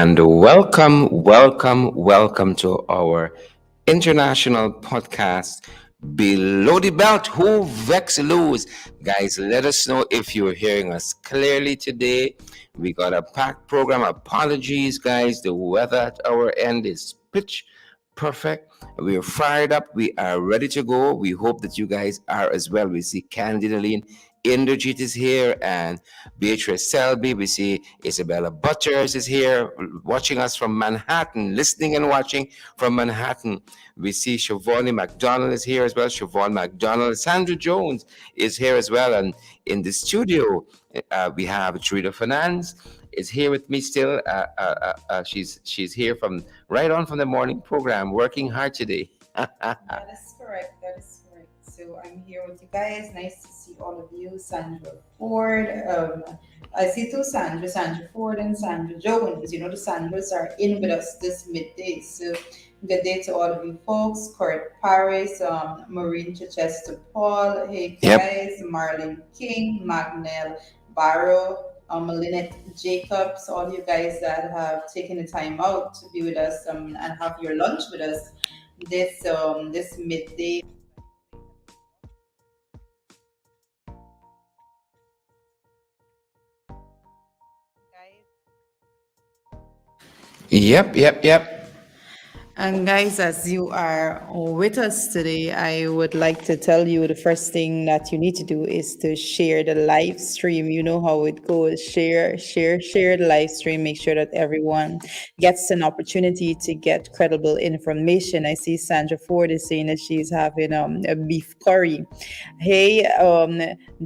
and welcome to our international podcast, Below the Belt. Who vex lose? Guys, let us know if you're hearing us clearly today. We got a packed program. Apologies, guys. The weather at our end is pitch perfect. We are fired up. We are ready to go. We hope that you guys are as well. We see Candidaline Inderjeet is here and Beatrice Selby. We see Isabella Butters is here watching us from Manhattan, listening and watching from Manhattan. We see Siobhan McDonald is here as well. Siobhan McDonald. Sandra Jones is here as well. And in the studio, we have Trina Fernandez is here with me still. She's here from right on from the morning program, working hard today. That is correct. That is correct. So I'm here with you guys. Nice to see all of you. Sandra Ford. I see two Sandra, Sandra Ford and Sandra Jones. You know, the Sandras are in with us this midday. So good day to all of you folks. Kurt Paris, Maureen Chichester Paul. Hey Yep. guys. Marlon King, Magnell Barrow. Lynette Jacobs, all you guys that have taken the time out to be with us and have your lunch with us this midday. Yep. And guys, as you are with us today, I would like to tell you the first thing that you need to do is to share the live stream. You know how it goes. Share the live stream. Make sure that everyone gets an opportunity to get credible information. I see Sandra Ford is saying that she's having a beef curry. Hey,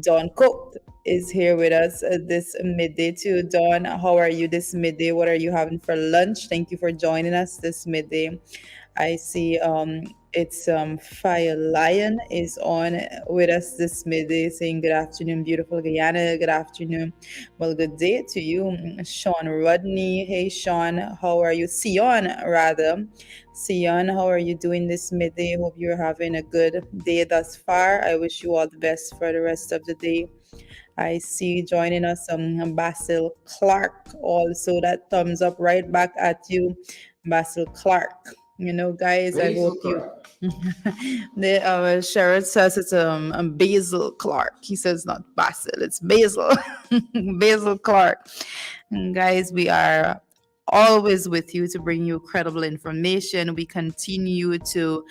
Don Cook is here with us this midday too. Dawn, how are you this midday? What are you having for lunch? Thank you for joining us this midday. I see it's Fire Lion is on with us this midday saying good afternoon, beautiful Guyana. Good afternoon. Well, good day to you. Sean Rodney. Hey Sean, how are you? Sion rather. Sion, how are you doing this midday? Hope you're having a good day thus far. I wish you all the best for the rest of the day. I see joining us Basil Clark also. That thumbs up right back at you, Basil Clark. You know, guys, I hope you. The Sherrod says it's Basil Clark. He says not Basil, it's Basil. Basil Clark. And guys, we are always with you to bring you credible information. We continue to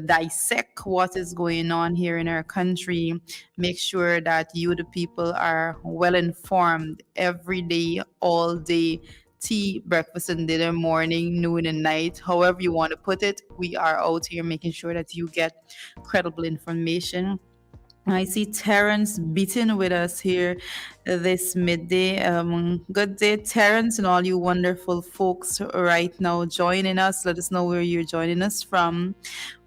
dissect what is going on here in our country, make sure that you, the people, are well informed every day, all day. Tea, breakfast, and dinner, morning, noon, and night, however you want to put it. We are out here making sure that you get credible information. I see Terrence Beaton with us here this midday. Good day, Terrence, and all you wonderful folks right now joining us. Let us know where you're joining us from.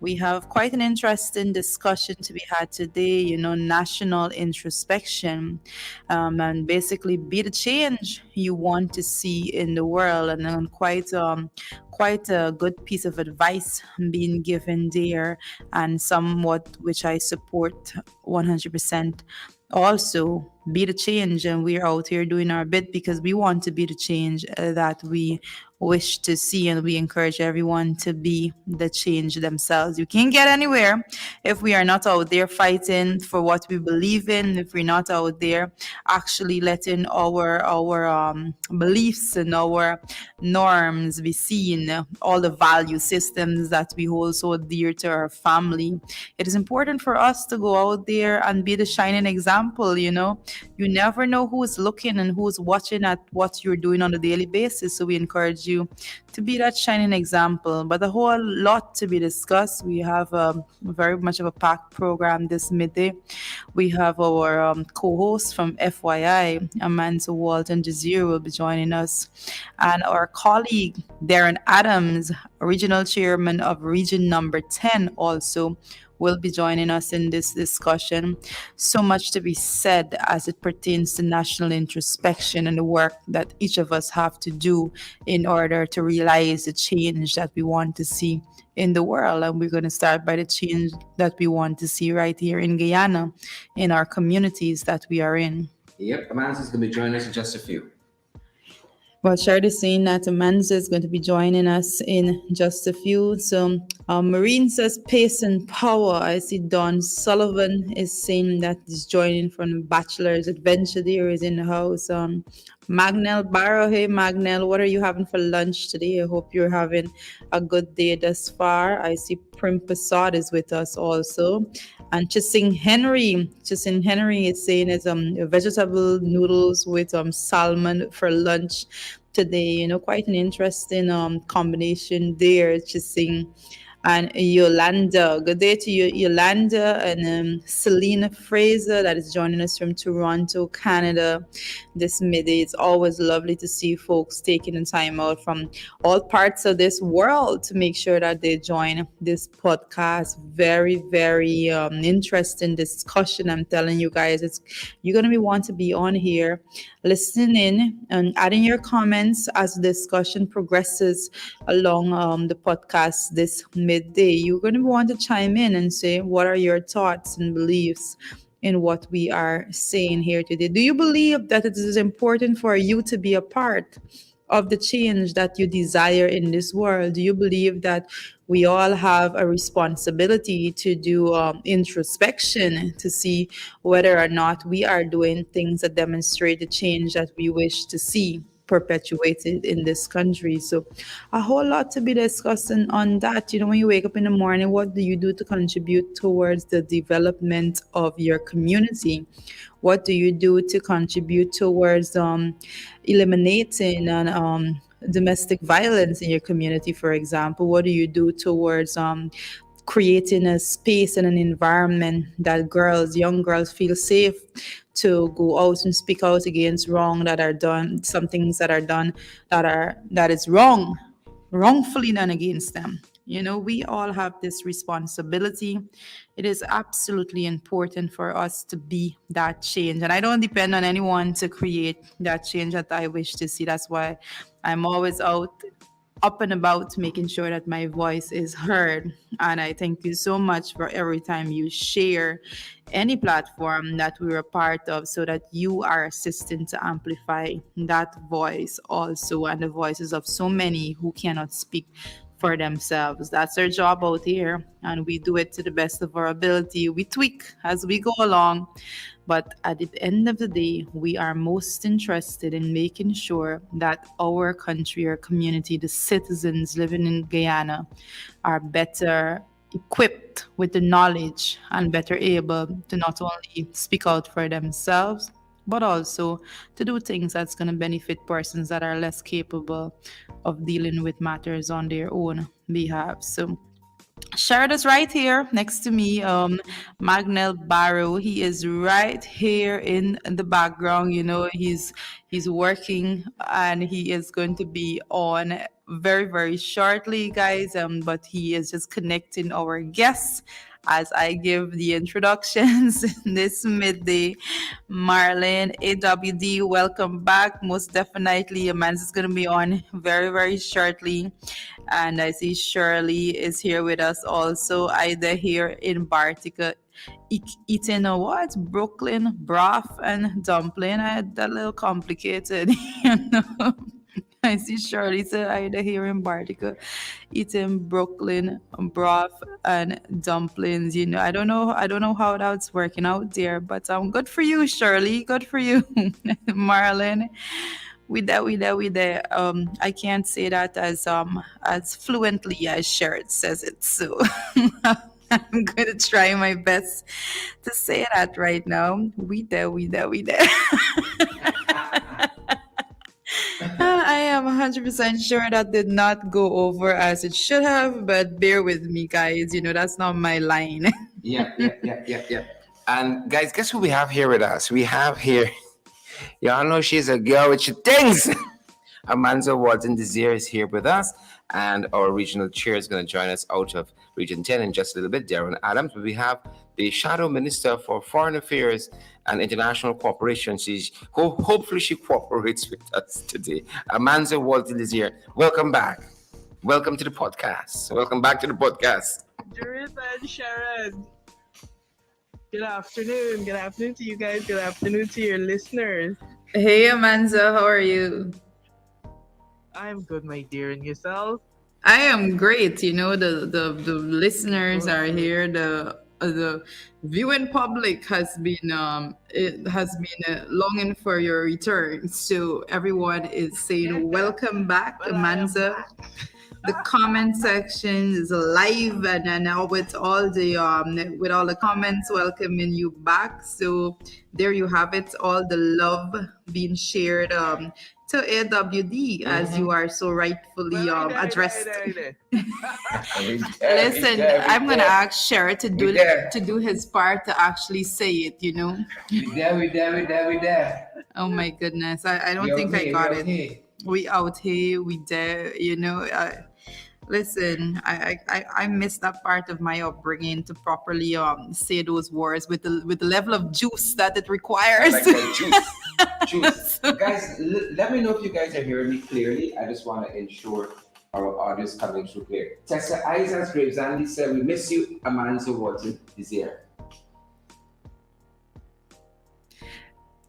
We have quite an interesting discussion to be had today, you know, national introspection, and basically be the change you want to see in the world. And quite a good piece of advice being given there, and somewhat which I support 100%. Also, be the change, and we're out here doing our bit because we want to be the change that we wish to see, and we encourage everyone to be the change themselves. You can't get anywhere if we are not out there fighting for what we believe in, if we're not out there actually letting our beliefs and our norms be seen, all the value systems that we hold so dear to our family. It is important for us to go out there and be the shining example, you know. You never know who is looking and who is watching at what you're doing on a daily basis. So we encourage you to be that shining example. But a whole lot to be discussed. We have very much of a packed program this midday. We have our co-host from FYI, Amanda Walton Desir, will be joining us, and our colleague Darren Adams, regional chairman of Region Number 10, also will be joining us in this discussion. So much to be said as it pertains to national introspection and the work that each of us have to do in order to realize the change that we want to see in the world. And we're going to start by the change that we want to see right here in Guyana, in our communities that we are in. Yep, Amanda's going to be joining us in just a few. Well, Shard is saying that Amanza is going to be joining us in just a few. So, Marine says pace and power. I see Don Sullivan is saying that he's joining from Bachelor's Adventure. There is in the house. Magnell Barrow. Hey, Magnell, what are you having for lunch today? I hope you're having a good day thus far. I see Prim Prasad is with us also. And Chising Henry is saying it's vegetable noodles with salmon for lunch today. Quite an interesting combination there. Chising and Yolanda. Good day to you, Yolanda, and Selena Fraser that is joining us from Toronto, Canada this midday. It's always lovely to see folks taking the time out from all parts of this world to make sure that they join this podcast. Very, very interesting discussion. I'm telling you guys, you're gonna be want to be on here, listening in and adding your comments as the discussion progresses along the podcast this midday. You're gonna want to chime in and say what are your thoughts and beliefs in what we are saying here today. Do you believe that it is important for you to be a part of the change that you desire in this world? Do you believe that we all have a responsibility to do introspection to see whether or not we are doing things that demonstrate the change that we wish to see perpetuated in this country? So, a whole lot to be discussing on that. When you wake up in the morning, what do you do to contribute towards the development of your community? What do you do to contribute towards eliminating and domestic violence in your community, for example? What do you do towards creating a space and an environment that young girls feel safe to go out and speak out against wrong that are done, some things that are done that is wrongfully done against them? We all have this responsibility. It is absolutely important for us to be that change. And I don't depend on anyone to create that change that I wish to see. That's why I'm always out up and about making sure that my voice is heard. And I thank you so much for every time you share any platform that we're a part of so that you are assisting to amplify that voice also and the voices of so many who cannot speak for themselves. That's our job out here, and we do it to the best of our ability. We tweak as we go along, but at the end of the day, we are most interested in making sure that our country, our community, the citizens living in Guyana are better equipped with the knowledge and better able to not only speak out for themselves, but also to do things that's going to benefit persons that are less capable of dealing with matters on their own behalf. So, Sharad is right here next to me. Magnell Barrow. He is right here in the background. He's working and he is going to be on very, very shortly, guys. But he is just connecting our guests as I give the introductions this midday. Marlene, AWD, welcome back. Most definitely, Amanda is going to be on very, very shortly. And I see Shirley is here with us also, either here in Bartica, eating a what? Brooklyn broth and dumpling. That little complicated, you know. I see Shirley said either here in Bartica, eating Brooklyn broth and dumplings. I don't know how that's working out there, but good for you, Shirley. Good for you, Marlon. With that. I can't say that as fluently as Sherrod says it. So I'm gonna try my best to say that right now. We there. I am 100% sure that did not go over as it should have, but bear with me, guys. That's not my line. Yeah. And guys, guess who we have here with us? We have here, y'all know she's a girl with your things. Amanza Walton Desir is here with us, and our regional chair is going to join us out of Region 10 in just a little bit, Darren Adams. But we have the Shadow Minister for Foreign Affairs and International Cooperation. Hopefully she cooperates with us today. Amanza Walton Desir, welcome back. Welcome to the podcast. Welcome back to the podcast. Judith and Sharon. Good afternoon. Good afternoon to you guys. Good afternoon to your listeners. Hey, Amanza, how are you? I'm good, my dear, and yourself? I am great. The listeners Good, are good. here. The viewing public has been longing for your return. So everyone is saying welcome back, Well, I am Manza. back. The comment section is alive, and now with all the comments welcoming you back. So there you have it, all the love being shared to AWD, as you Mm-hmm. are so rightfully Well, addressed. I there. We there, we Listen, there, we I'm gonna there, ask Sher to we do there, to do his part to actually say it. we there, we there, we there, we there. Oh my goodness, I We don't out think I here, we got out it. here. We out here, we there. Listen, I missed that part of my upbringing to properly say those words with the level of juice that it I requires. like that juice. Juice. So- Guys, let me know if you guys are hearing me clearly. I just want to ensure our audio is coming through clear. Tessa Isaac Graves, Andy said, we miss you. Amanzo Watson is here.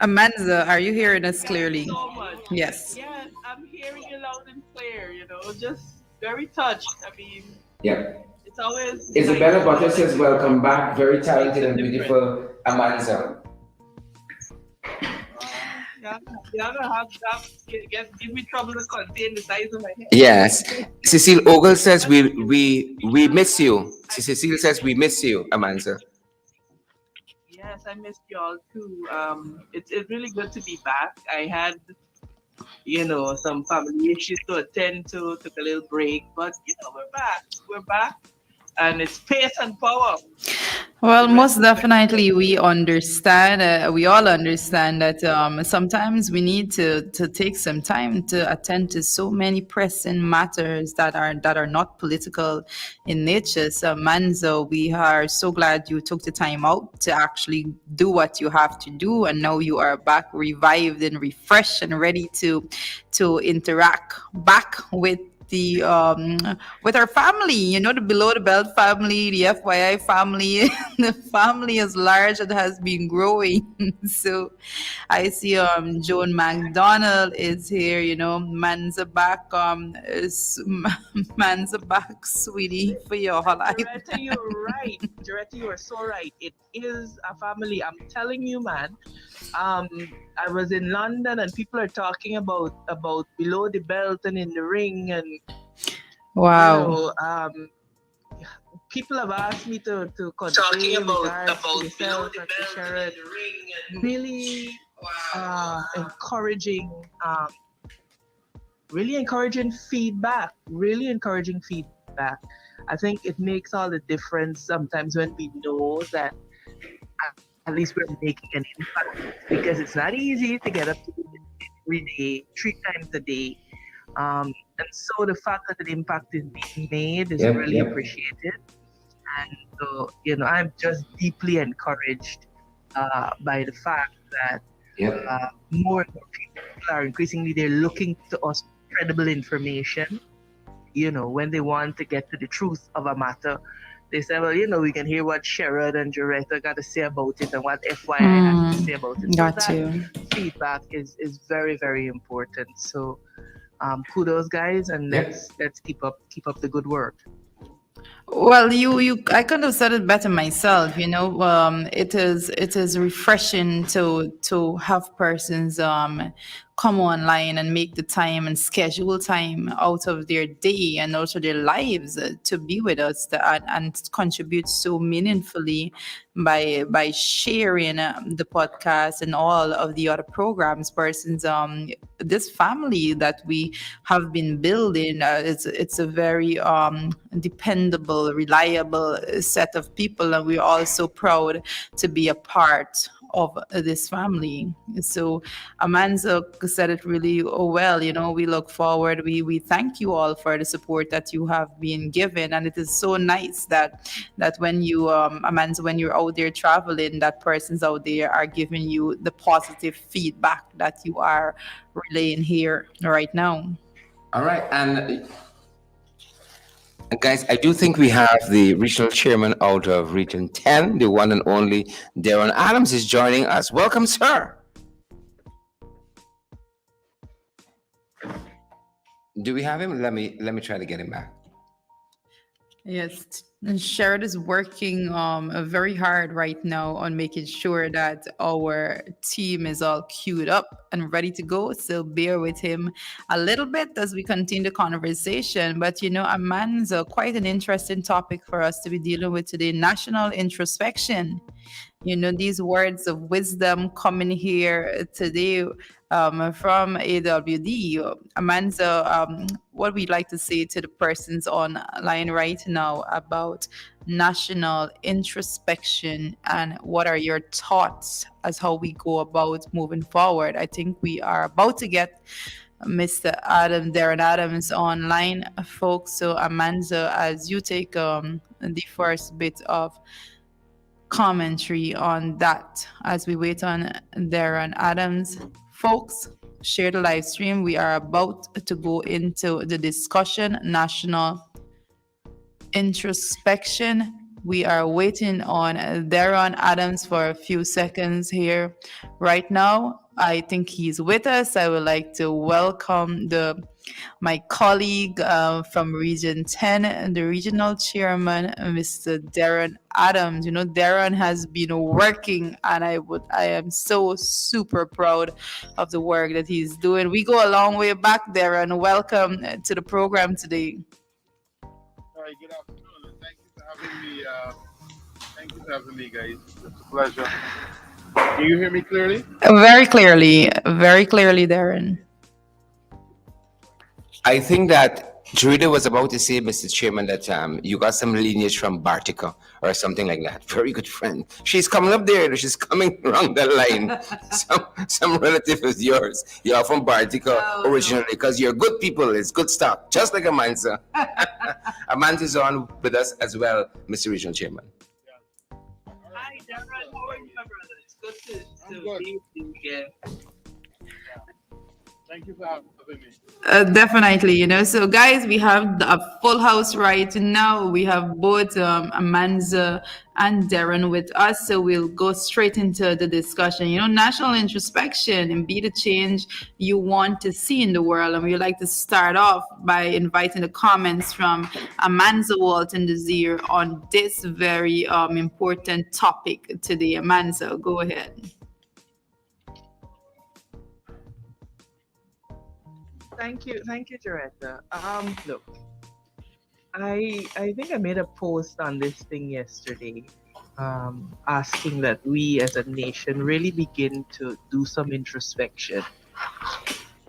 Amanza, are you hearing us Thanks clearly? so much. Yes. Yes, I'm hearing you loud and clear, just very touched. I mean, Yep. it's always nice Isabella to Butter know that, says, welcome back. Very makes talented a and difference. beautiful Amanzo. Yeah, yeah, gonna have give me trouble to contain the size of my head. Yes. Cecile Ogle says, we miss you. Cecile says, we miss you, Amanzo. Yes, I missed y'all too. It's really good to be back. I had, some family issues to attend to, took a little break, but we're back. We're back, and it's pace and power. Well, The rest most is next. definitely, we understand. We all understand that sometimes we need to take some time to attend to so many pressing matters that are not political in nature. So, Manzo, we are so glad you took the time out to actually do what you have to do, and now you are back, revived and refreshed, and ready to interact back with our family, the below the belt family, the FYI family. The family is large and has been growing. So I see Joan McDonald is here, Manza back, Manza back, sweetie, for your whole life. Doretta, you're right. Doretta, you are so right. It is a family. I'm telling you, man. Um, I was in London and people are talking about below the belt and in the ring, and you Wow. know, um, people have asked me to convey regards to yourself and to Sharon. Really encouraging, really encouraging feedback. Really encouraging feedback. I think it makes all the difference sometimes when we know that at least we're making an impact, because it's not easy to get up to every day, 3 times a day. And so the fact that an impact is being made is Yep, really yep. appreciated. And so, I'm just deeply encouraged by the fact that Yep. more and more people are increasingly, they're looking to us for credible information. When they want to get to the truth of a matter, they say, well, we can hear what Sherrod and Joretta got to say about it and what FYI has to say about it. So Got that you. feedback is very, very important. So kudos, guys, and Yep. let's keep up the good work. Well, I could have said it better myself. It is refreshing to have persons come online and make the time and schedule time out of their day and also their lives to be with us and contribute so meaningfully by sharing the podcast and all of the other programs. Persons, this family that we have been building, it's a very dependable, reliable set of people, and we're all so proud to be a part of this family. So Amanza said it really well. We look forward. We thank you all for the support that you have been given, and it is so nice that when you Amanza, when you're out there traveling, that persons out there are giving you the positive feedback that you are relaying here right now. All right. And guys, I do think we have the regional chairman out of Region 10, the one and only Darren Adams is joining us. Welcome, sir. Do we have him? Let me try to get him back. Yes, and Sherrod is working very hard right now on making sure that our team is all queued up and ready to go. So bear with him a little bit as we continue the conversation. But you know, a man's quite an interesting topic for us to be dealing with today: national introspection. You know, these words of wisdom coming here today from AWD. Amanda, what we'd like to say to the persons online right now about national introspection and what are your thoughts as how we go about moving forward? I think we are about to get Mr. Darren Adams online, folks. So, Amanda, as you take the first bit of commentary on that as we wait on Darren Adams. Folks, share the live stream. We are about to go into the discussion, national introspection. We are waiting on Darren Adams for a few seconds here. Right now, I think he's with us. I would like to welcome my colleague from Region 10, and the regional chairman, Mr. Darren Adams. You know, Darren has been working, and I am so super proud of the work that he's doing. We go a long way back, Darren. Welcome to the program today. All right, good afternoon, and thank you for having me. Thank you for having me, guys. It's a pleasure. Can you hear me clearly? Very clearly, Darren. I think that Jurida was about to say, Mr. Chairman, that you got some lineage from Bartica or something like that. Very good friend. She's coming up there. She's coming along that line. Some relative is yours. You're from Bartica originally because you're good people. It's good stuff. Just like Amanda. Amanda's on with us as well, Mr. Regional Chairman. Hi, Darren. How are you, my brother? It's good to be with you again. Thank you for having me. Definitely, you know. So, guys, we have a full house right now. We have both Amanda and Darren with us. So, we'll go straight into the discussion. You know, national introspection and be the change you want to see in the world. And we'd like to start off by inviting the comments from Amanda Walton Desir on this very important topic today. Amanda, go ahead. Thank you, Director. Look, I think I made a post on this thing yesterday, asking that we as a nation really begin to do some introspection,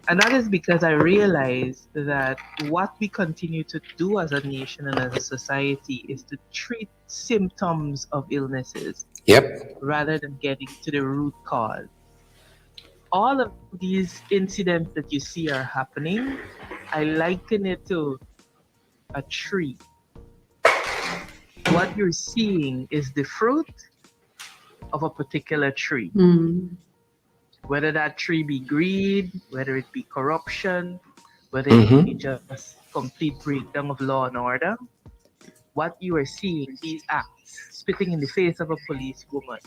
and that is because I realized that what we continue to do as a nation and as a society is to treat symptoms of illnesses Yep. rather than getting to the root cause. All of these incidents that you see are happening, I liken it to a tree. What you're seeing is the fruit of a particular tree. Whether that tree be greed, whether it be corruption, whether it be just complete breakdown of law and order, what you are seeing, these acts, spitting in the face of a policewoman,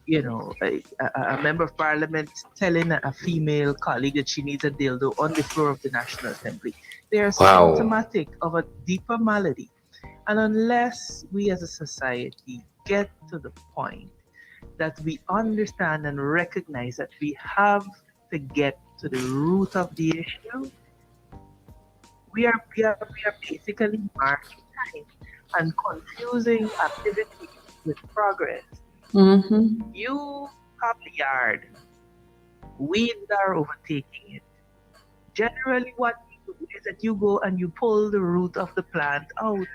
you know, a member of parliament telling a female colleague that she needs a dildo on the floor of the National Assembly. They are Wow. symptomatic of a deeper malady. And unless we as a society get to the point that we understand and recognize that we have to get to the root of the issue, we are basically marking time and confusing activity with progress. You have the yard, weeds are overtaking it. Generally, what you do is that you go and you pull the root of the plant out.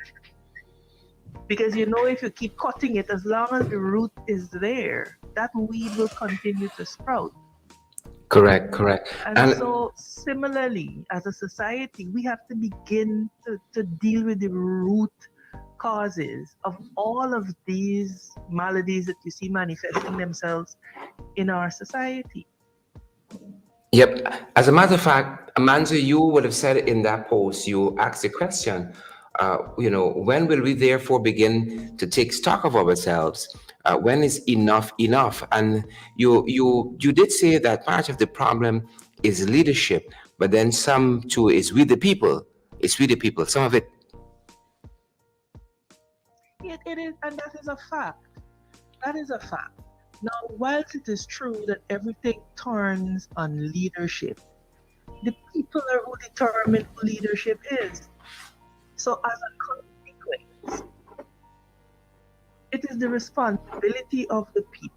Because you know, if you keep cutting it, as long as the root is there, that weed will continue to sprout. Correct. And so, similarly, as a society, we have to begin to deal with the root causes of all of these maladies that you see manifesting themselves in our society. Yep. As a matter of fact, Amanda, you would have said in that post, you asked the question, when will we therefore begin to take stock of ourselves? When is enough enough? And you did say that part of the problem is leadership, but then some too is with the people. It's with the people. Some of it. It is, and that is a fact. That is a fact. Now, whilst it is true that everything turns on leadership, the people are who determine who leadership is. So, as a consequence, it is the responsibility of the people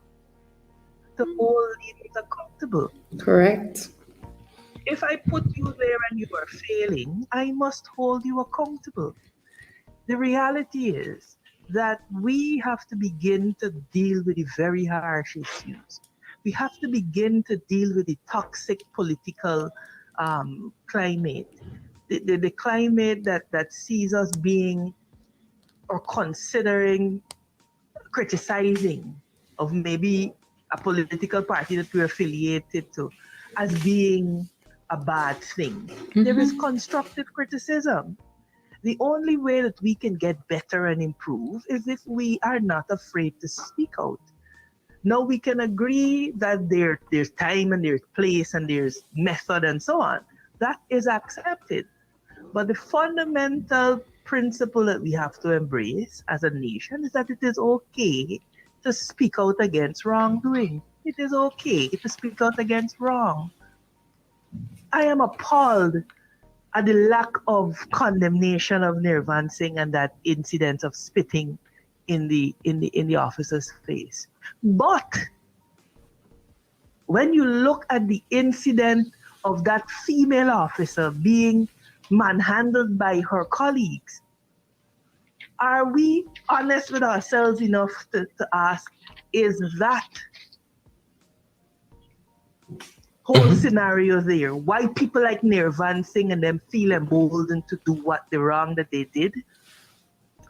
to hold leaders accountable. Correct. If I put you there and you are failing, I must hold you accountable. The reality is that we have to begin to deal with the very harsh issues. We have to begin to deal with the toxic political climate, the climate that sees us being or considering criticizing of maybe a political party that we're affiliated to as being a bad thing. There is constructive criticism. The only way that we can get better and improve is if we are not afraid to speak out. Now we can agree that there's time and there's place and there's method and so on. That is accepted. But the fundamental principle that we have to embrace as a nation is that it is okay to speak out against wrongdoing. It is okay to speak out against wrong. I am appalled at the lack of condemnation of Nirvan Singh and that incident of spitting in the officer's face. But when you look at the incident of that female officer being manhandled by her colleagues, are we honest with ourselves enough to ask, is that whole scenario there why people like Nirvan Singh and them feel emboldened to do what the wrong that they did?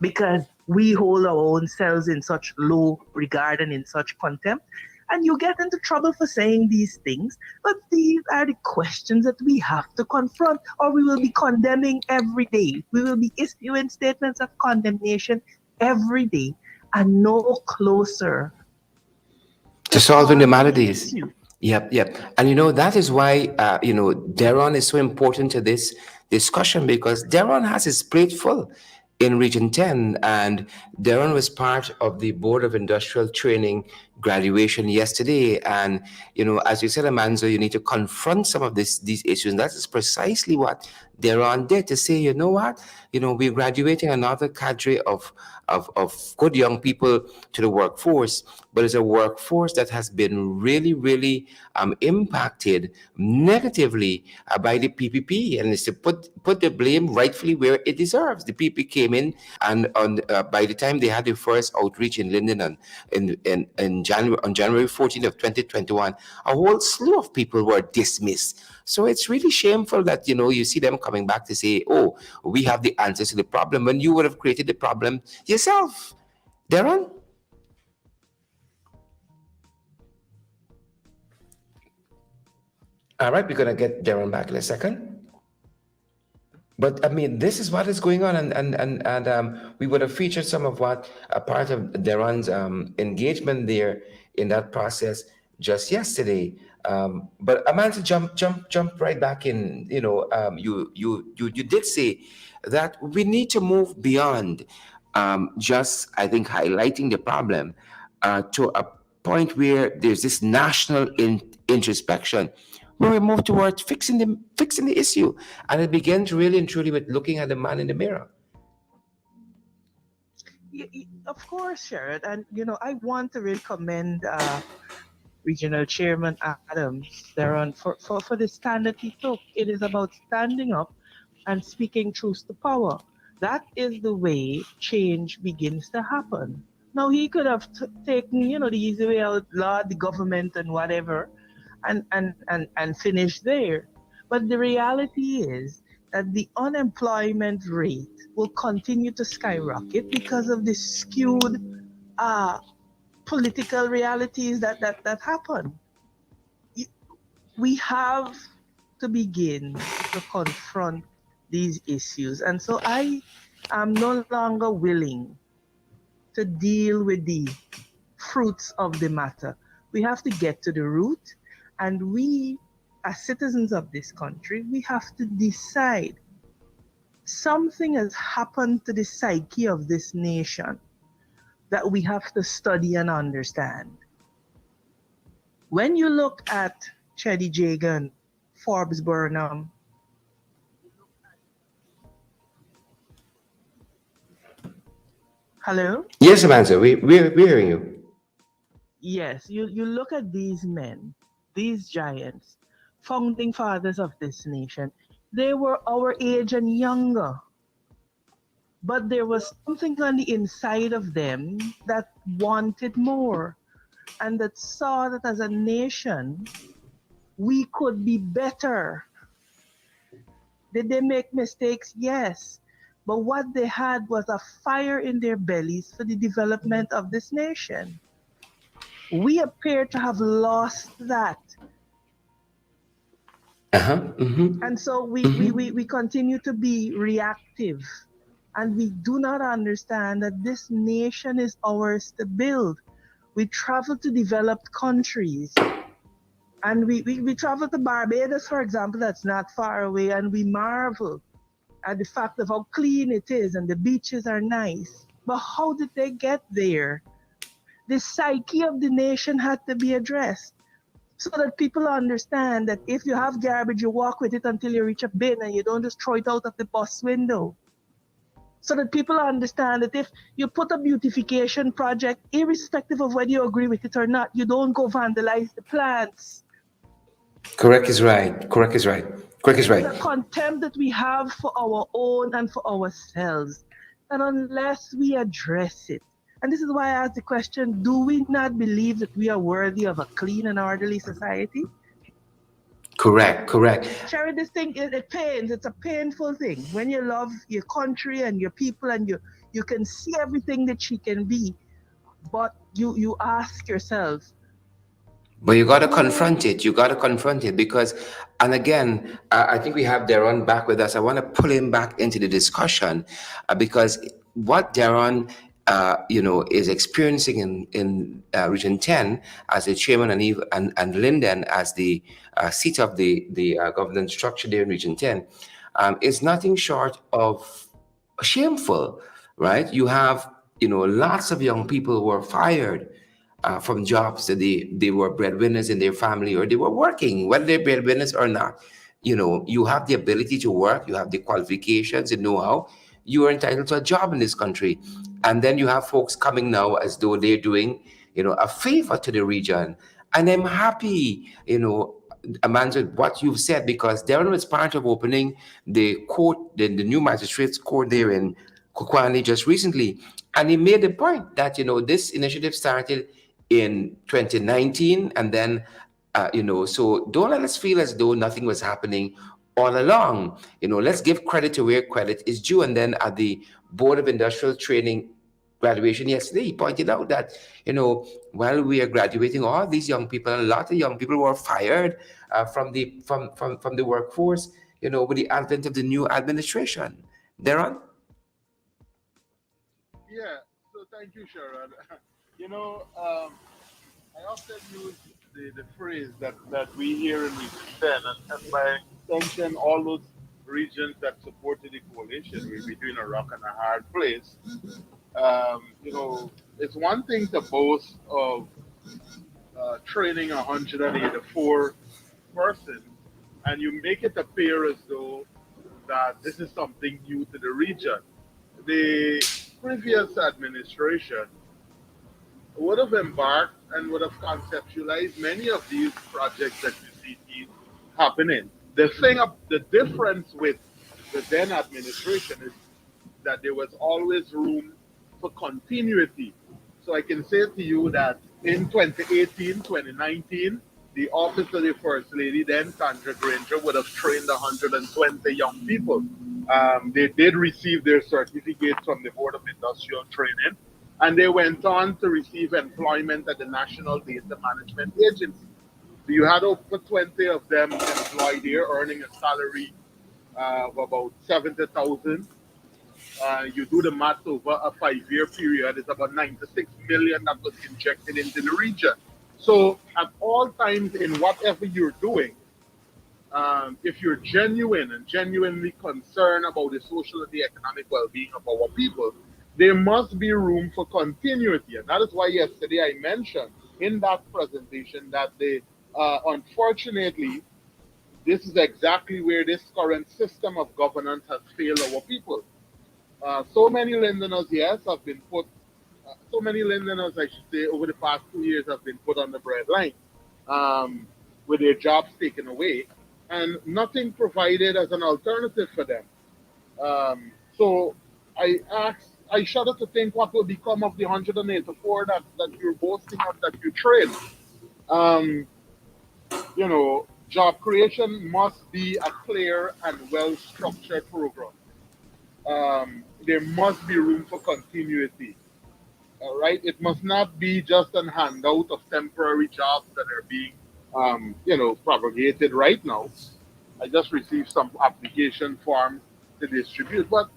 Because we hold our own selves in such low regard and in such contempt. And you get into trouble for saying these things, but these are the questions that we have to confront, or we will be condemning every day. We will be issuing statements of condemnation every day and no closer To solving the solving the maladies. issue. Yep. And that is why, Deron is so important to this discussion, because Deron has his plate full in Region 10. And Deron was part of the Board of Industrial Training graduation yesterday. And, as you said, Amanzo, you need to confront some of these issues. And that is precisely what Deron did, to say, you know what, we're graduating another cadre of good young people to the workforce, but it's a workforce that has been really, really impacted negatively by the PPP, and it's to put the blame rightfully where it deserves. The PPP came in, and by the time they had the first outreach in Linden in January, on January 14th of 2021, a whole slew of people were dismissed. So it's really shameful that you see them coming back to say, "Oh, we have the answers to the problem," when you would have created the problem yourself, Darren. All right, we're gonna get Darren back in a second. But I mean, this is what is going on, and we would have featured some of what a part of Darren's engagement there in that process just yesterday. But Amanda, jump right back in. You did say that we need to move beyond just, I think, highlighting the problem to a point where there's this national introspection, where we move towards fixing the issue, and it begins really and truly with looking at the man in the mirror. Of course, Sharon. And I want to really commend Regional Chairman Adams there for the stand that he took. It is about standing up and speaking truth to power. That is the way change begins to happen. Now he could have taken, the easy way out, law, the government and whatever, and finish there. But the reality is that the unemployment rate will continue to skyrocket because of the skewed political realities that happen. We have to begin to confront these issues. And so I am no longer willing to deal with the fruits of the matter. We have to get to the root, and we as citizens of this country, we have to decide something has happened to the psyche of this nation that we have to study and understand. When you look at Cheddy Jagan, Forbes Burnham, hello? Yes, Samantha, we're hearing you. Yes, you look at these men, these giants, founding fathers of this nation. They were our age and younger, but there was something on the inside of them that wanted more and that saw that as a nation, we could be better. Did they make mistakes? Yes. But what they had was a fire in their bellies for the development of this nation. We appear to have lost that. Uh-huh. Mm-hmm. And so we continue to be reactive. And we do not understand that this nation is ours to build. We travel to developed countries. And we travel to Barbados, for example, that's not far away, and we marvel at the fact of how clean it is and the beaches are nice. But how did they get there? The psyche of the nation had to be addressed so that people understand that if you have garbage, you walk with it until you reach a bin and you don't just throw it out of the bus window. So that people understand that if you put a beautification project, irrespective of whether you agree with it or not, you don't go vandalize the plants. Correct is right. Correct is right. Correct is There's right. a contempt that we have for our own and for ourselves. And unless we address it, and this is why I asked the question, do we not believe that we are worthy of a clean and orderly society? Correct. Correct. Sherry, this thing, it pains. It's a painful thing. When you love your country and your people and you can see everything that she can be, but you ask yourself, But you got to confront it. You got to confront it because, and again, I think we have Darren back with us. I want to pull him back into the discussion because what Darren, is experiencing in Region 10 as the chairman and Linden as the seat of the governance structure there in Region 10 is nothing short of shameful, right? You have, lots of young people who are fired from jobs that they were breadwinners in their family or they were working, whether they're breadwinners or not. You have the ability to work, you have the qualifications and know-how, you are entitled to a job in this country. And then you have folks coming now as though they're doing, a favor to the region. And I'm happy, Amanda, what you've said, because Darren was part of opening the court, the new magistrates court there in Kukwani just recently. And he made the point that, this initiative started in 2019 and then so don't let us feel as though nothing was happening all along. Let's give credit to where credit is due. And then at the Board of Industrial Training graduation yesterday, he pointed out that while we are graduating all these young people, a lot of young people were fired from the workforce, with the advent of the new administration. Darren? Yeah. So thank you, Sharon. I often use the phrase that we hear in Region 10, and by extension, all those regions that supported the coalition will be doing a rock and a hard place. It's one thing to boast of training 184 persons, and you make it appear as though that this is something new to the region. The previous administration would have embarked and would have conceptualized many of these projects that you see happening. The difference with the then administration is that there was always room for continuity. So I can say to you that in 2018, 2019, the office of the First Lady, then Sandra Granger, would have trained 120 young people. They did receive their certificates from the Board of Industrial Training, and they went on to receive employment at the National Data Management Agency. So you had over 20 of them employed here, earning a salary of about 70,000. You do the math over a 5-year period, it's about 96 million that was injected into the region. So at all times in whatever you're doing, if you're genuine and genuinely concerned about the social and the economic well-being of our people, there must be room for continuity. And that is why yesterday I mentioned in that presentation that unfortunately, this is exactly where this current system of governance has failed our people. So many Londoners, yes, have been put, so many Londoners, I should say, over the past 2 years have been put on the breadline um, with their jobs taken away and nothing provided as an alternative for them. So I shudder to think what will become of the 184 that you're boasting of that you train. Um, Job creation must be a clear and well structured program. There must be room for continuity. All right, it must not be just a handout of temporary jobs that are being, propagated right now. I just received some application forms to distribute, but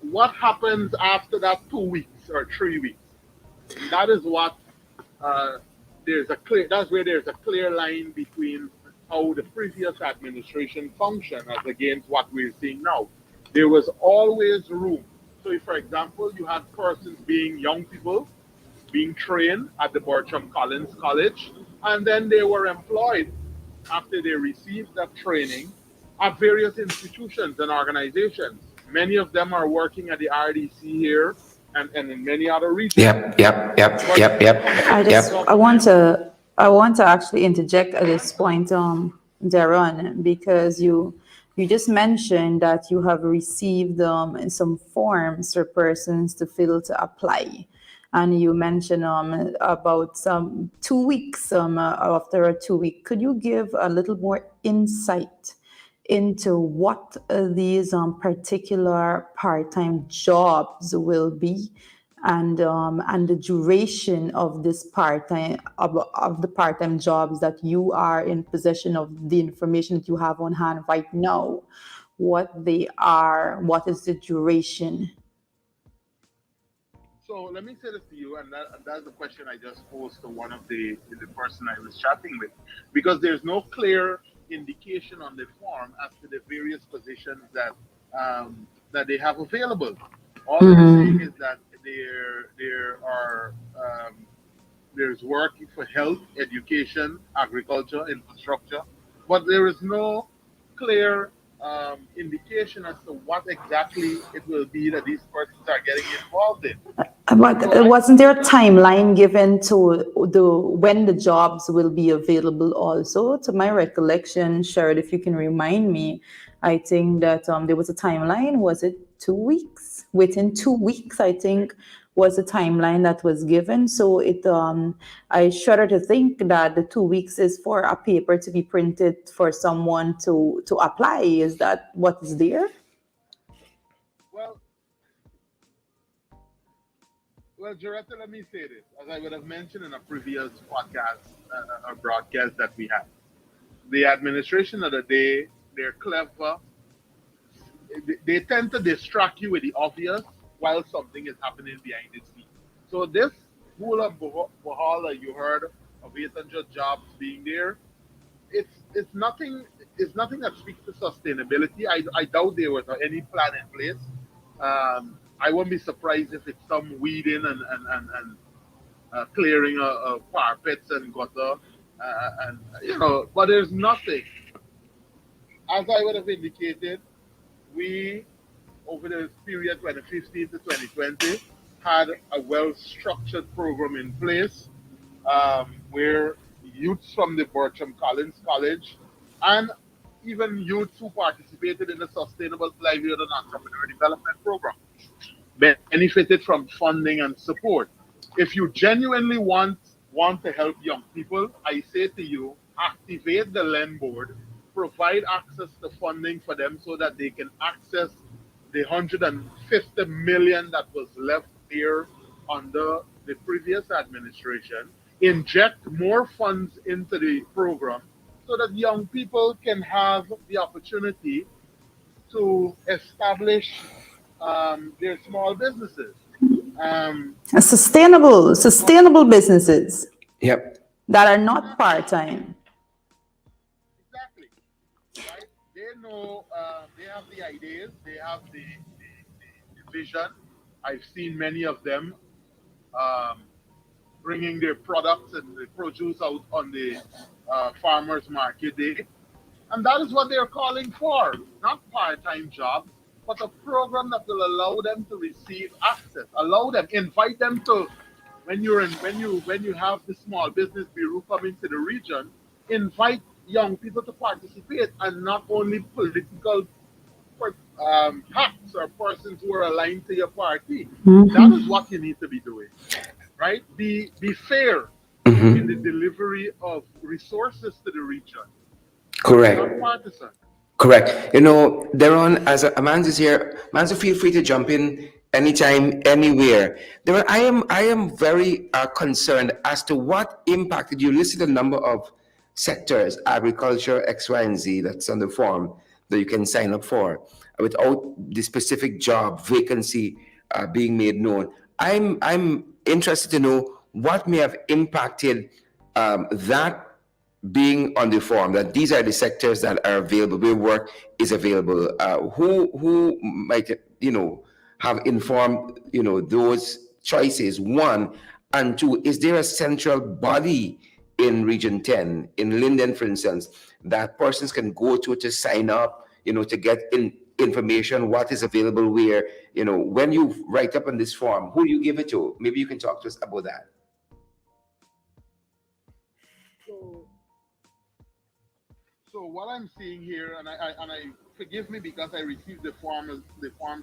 what happens after that 2 weeks or 3 weeks? That is what uh, that's where there's a clear line between how the previous administration functioned as against what we're seeing now. There was always room. So, if, for example, you had persons being young people being trained at the Bertram Collins College, and then they were employed after they received that training at various institutions and organizations. Many of them are working at the RDC here and in many other regions. Yep, yep, yep, But yep, yep, I just yep. I want to actually interject at this point, Darren, because you just mentioned that you have received some forms for persons to fill to apply. And you mentioned about some 2 weeks after a 2 week. Could you give a little more insight into what these particular part-time jobs will be, and the duration of this part-time of the part-time jobs that you are in possession of, the information that you have on hand right now, what they are, what is the duration? so let me say this to you, and that's the question I just posed to one of the person I was chatting with, because there's no clear indication on the form as to the various positions that they have available. All they're saying is that there are there's work for health, education, agriculture, infrastructure, but there is no clear indication as to what exactly it will be that these persons are getting involved in. But So I wasn't there a timeline given to the when the jobs will be available also? To my recollection, Sherrod, if you can remind me, I think that there was a timeline. Was it 2 weeks? Within 2 weeks, I think was the timeline that was given. So I shudder to think that the 2 weeks is for a paper to be printed for someone to apply. Is that what is there? well, well, Joretta, let me say this, as I would have mentioned in a previous podcast or broadcast that we had. The administration of the day, they're clever. They tend to distract you with the obvious while something is happening behind the scene. So this hula bahala you heard of 800 jobs being there, it's nothing that speaks to sustainability. I doubt there was any plan in place. I won't be surprised if it's some weeding and clearing of parapets and gutter, and but there's nothing. As I would have indicated, we over the period 2015 to 2020 had a well structured program in place where youths from the Bertram Collins College and even youths who participated in the Sustainable Livelihood and Entrepreneur Development Program benefited from funding and support. If you genuinely want to help young people, I say to you, activate the LEN board, provide access to funding for them so that they can access the 150 million that was left there under the previous administration, inject more funds into the program so that young people can have the opportunity to establish their small businesses. Sustainable businesses Yep. that are not part-time. right? They know, they have the ideas, they have the vision. I've seen many of them um, bringing their products and the produce out on the farmers market day. And that is what they're calling for, not part-time jobs, but a program that will allow them to receive access, allow them, invite them to, when you have the small business bureau coming to the region, invite young people to participate and not only political hacks or persons who are aligned to your party. That is what you need to be doing, right? Be fair in the delivery of resources to the region, not Correct. partisan. Correct. Deron, as Amans is here, Manzo, feel free to jump in anytime, anywhere. I am very concerned as to what impact. Did you listed a number of sectors, agriculture, X, Y, and Z, that's on the form that you can sign up for, without the specific job vacancy being made known. I'm interested to know what may have impacted that being on the forum, that these are the sectors that are available where work is available. Who might have informed those choices? One, and two, is there a central body in Region 10 in Linden, for instance, that persons can go to sign up, to get information, what is available where, when you write up on this form, who do you give it to? Maybe you can talk to us about that. So, so what I'm seeing here, and I forgive me because I received the forms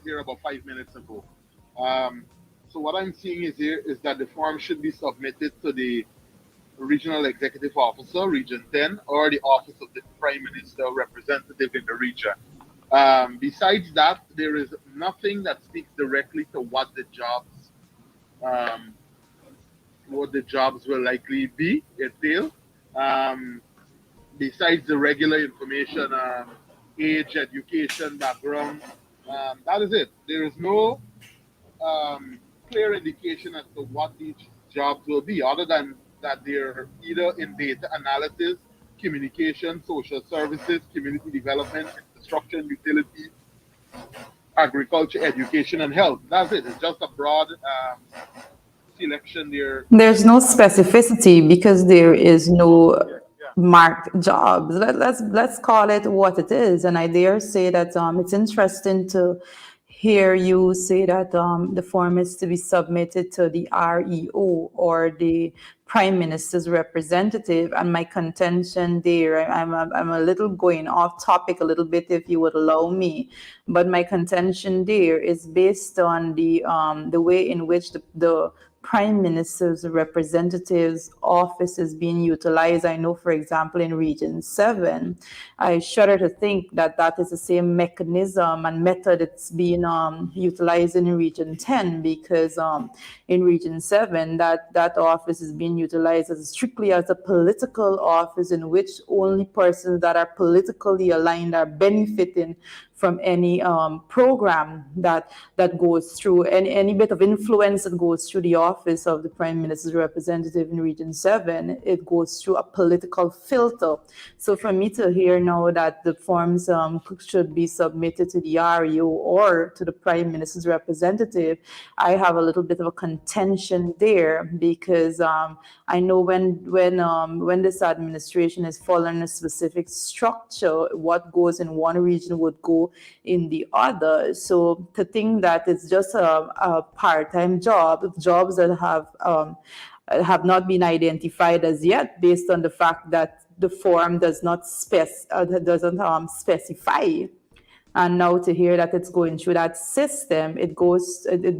here about 5 minutes ago. Um, so what I'm seeing is here is that the form should be submitted to the regional executive officer, Region 10, or the office of the prime minister representative in the region. Besides that, there is nothing that speaks directly to um, what the jobs will likely be entail. Um, Besides the regular information, age, education, background, that is it. There is no clear indication as to what these jobs will be, other than that they're either in data analysis, communication, social services, community development, infrastructure and utilities, agriculture, education, and health. That's it. It's just a broad selection there. There's no specificity because there is no Yeah, yeah. marked jobs. Let's call it what it is. And I dare say that it's interesting to hear you say that the form is to be submitted to the REO or the Prime Minister's representative. And my contention there, I'm a little going off topic a little bit, if you would allow me, but my contention there is based on the way in which the Prime Minister's representative's office is being utilized. I know, for example, in Region 7, I shudder to think that that is the same mechanism and method it's being utilized in Region 10, because in Region 7, that office is being utilized as strictly as a political office in which only persons that are politically aligned are benefiting from any program that goes through any bit of influence that goes through the office of the Prime Minister's representative in Region 7. It goes through a political filter. So for me to hear now that the forms should be submitted to the RU or to the Prime Minister's representative, I have a little bit of a contention there, because I know when this administration is following a specific structure, what goes in one region would go in the other. So to think that it's just a part-time jobs that have not been identified as yet, based on the fact that the form doesn't specify. And now to hear that it's going through that system, it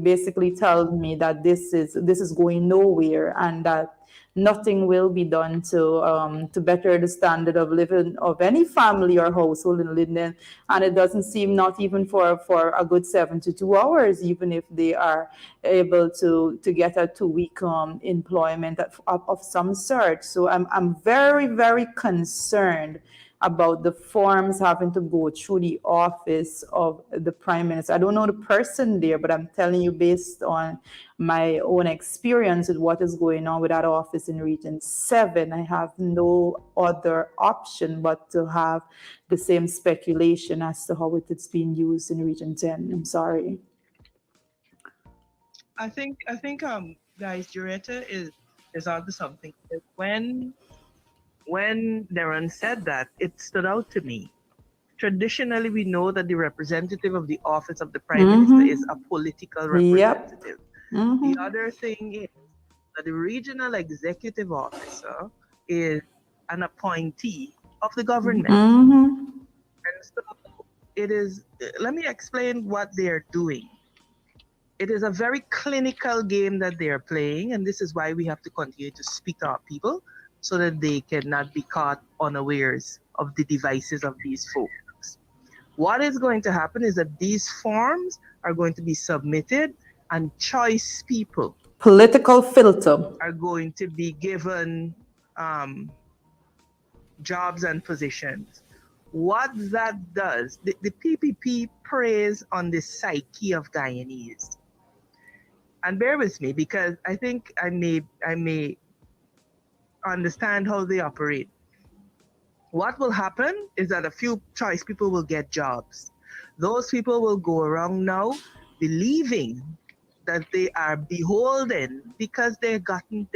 basically tells me that this is going nowhere, and that nothing will be done to better the standard of living of any family or household in Linden. And it doesn't seem, not even for a good 72 hours, even if they are able to get a 2 week employment of some sort. So I'm very, very concerned about the forms having to go through the office of the Prime Minister. I don't know the person there, but I'm telling you based on my own experience with what is going on with that office in Region 7, I have no other option but to have the same speculation as to how it is being used in Region 10. I'm sorry. I think guys, Jureta is onto something. When Darren said that, it stood out to me. Traditionally, we know that the representative of the office of the Prime Minister is a political Yep. representative. Mm-hmm. The other thing is that the regional executive officer is an appointee of the government. Mm-hmm. And so it is, let me explain what they're doing. It is a very clinical game that they're playing, and this is why we have to continue to speak to our people so that they cannot be caught unawares of the devices of these folks. What is going to happen is that these forms are going to be submitted, and choice people Political filter. are going to be given jobs and positions. What that does, the PPP preys on the psyche of Guyanese. And bear with me because I think I may understand how they operate. What will happen is that a few choice people will get jobs. Those people will go around now believing that they are beholden because they've gotten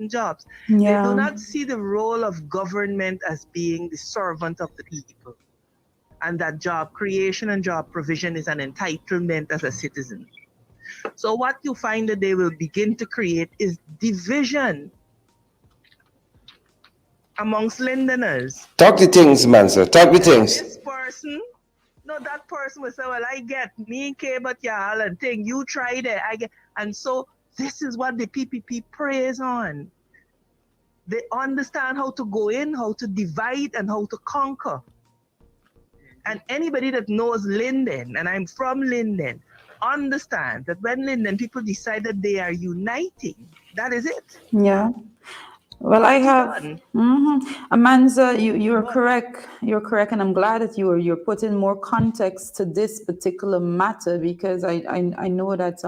jobs. They do not see the role of government as being the servant of the people, and that job creation and job provision is an entitlement as a citizen. So what you find that they will begin to create is division amongst Londoners. Talk the things, man, sir. Talk the things. This person, no, that person will say, well, I get me care but y'all and thing, you tried it, I get. And so this is what the PPP preys on. They understand how to go in, how to divide, and how to conquer. And anybody that knows Linden, and I'm from Linden, understand that when Linden people decide that they are uniting, that is it. Yeah. Well, I have. Amanza, you're But- correct. You're correct, and I'm glad that you're putting more context to this particular matter because I know that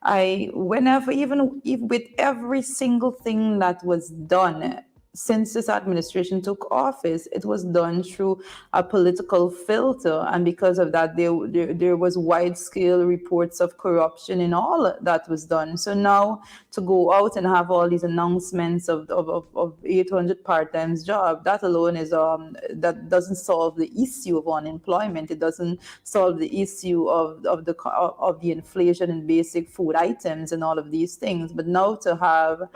I whenever even if with every single thing that was done since this administration took office, it was done through a political filter, and because of that, there was wide scale reports of corruption in all that was done. So now to go out and have all these announcements of 800 part-time job, that alone is that doesn't solve the issue of unemployment. It doesn't solve the issue of the inflation in basic food items and all of these things. But now to have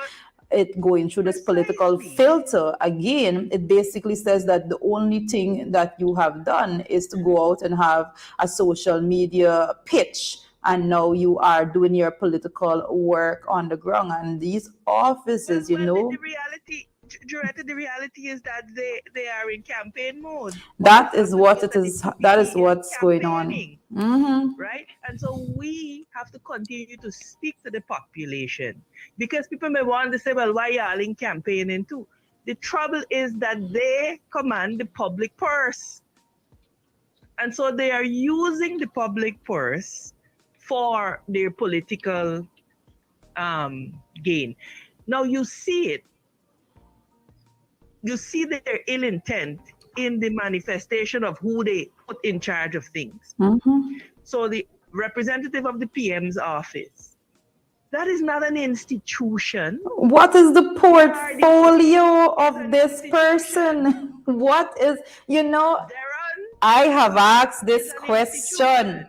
it going through this political filter again, it basically says that the only thing that you have done is to go out and have a social media pitch, and now you are doing your political work on the ground. And these offices, The reality is that they are in campaign mode. That is what it is. That is what's going on. Right? And so we have to continue to speak to the population, because people may want to say, well, why y'all in campaigning too? The trouble is that they command the public purse. And so they are using the public purse for their political gain. Now you see it. You see their ill intent in the manifestation of who they put in charge of things. So the representative of the PM's office, that is not an institution. What is the portfolio of this person? What is, I have asked this question.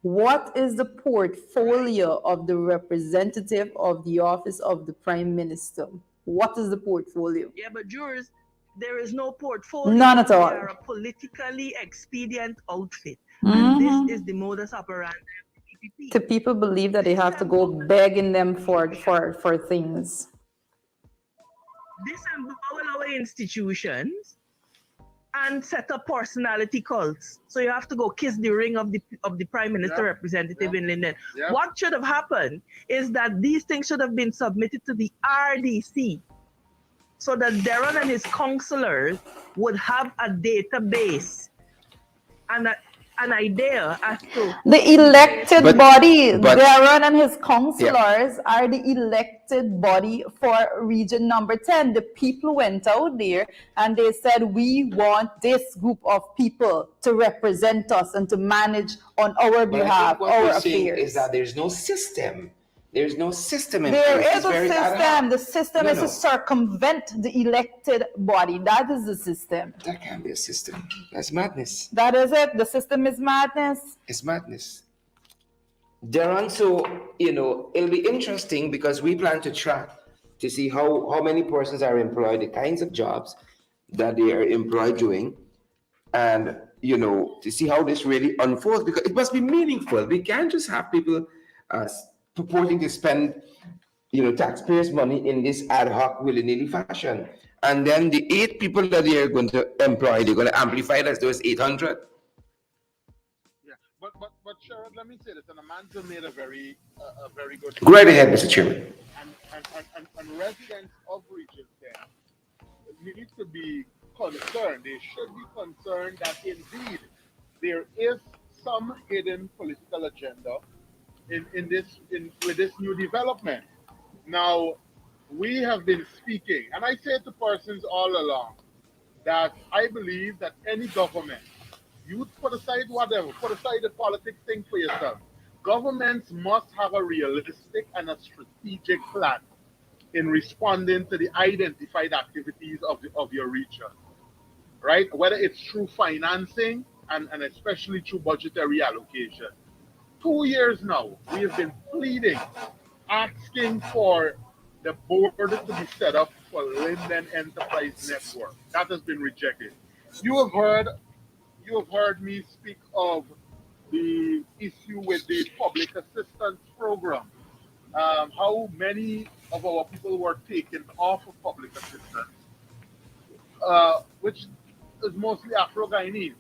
What is the portfolio of the representative of the office of the Prime Minister? What is the portfolio? Yeah, but jurors, there is no portfolio. None at all. They are a politically expedient outfit. And this is the modus operandi of the PPP. The people believe that they have to go begging them for things. Disembowel our institutions and set up personality cults. So you have to go kiss the ring of the Prime Minister representative in Linden. What should have happened is that these things should have been submitted to the RDC. so that Darren and his counselors would have a database and an idea as to The elected But- body, but- Darren and his counselors are the elected body for region number 10. The people went out there and they said, we want this group of people to represent us and to manage on our But I behalf, think what our we're saying affairs. is that there's no system. There's no system in There place. is It's a very ad system. hoc. The system No, is no. to circumvent the elected body. That is the system. That can't be a system. That's madness. That is it. The system is madness. It's madness. Darren, so it'll be interesting because we plan to track to see how many persons are employed, the kinds of jobs that they are employed doing, and to see how this really unfolds because it must be meaningful. We can't just have people purporting to spend taxpayers' money in this ad hoc willy-nilly fashion, and then the 8 people that they are going to employ, they're going to amplify it as those 800. Yeah, but Sherrod, let me say this, and Amanda made a very good Go right ahead, Mr. Chairman. and residents of Region 10 need to be concerned. They should be concerned that indeed there is some hidden political agenda with this new development. Now, we have been speaking, and I say to persons all along that I believe that any government, you put aside whatever, put aside the politics thing for yourself. Governments must have a realistic and a strategic plan in responding to the identified activities of your region, right? Whether it's through financing and especially through budgetary allocation. 2 years now, we have been pleading, asking for the board to be set up for Linden Enterprise Network. That has been rejected. You have heard me speak of the issue with the public assistance program. How many of our people were taken off of public assistance, which is mostly Afro-Guyanese.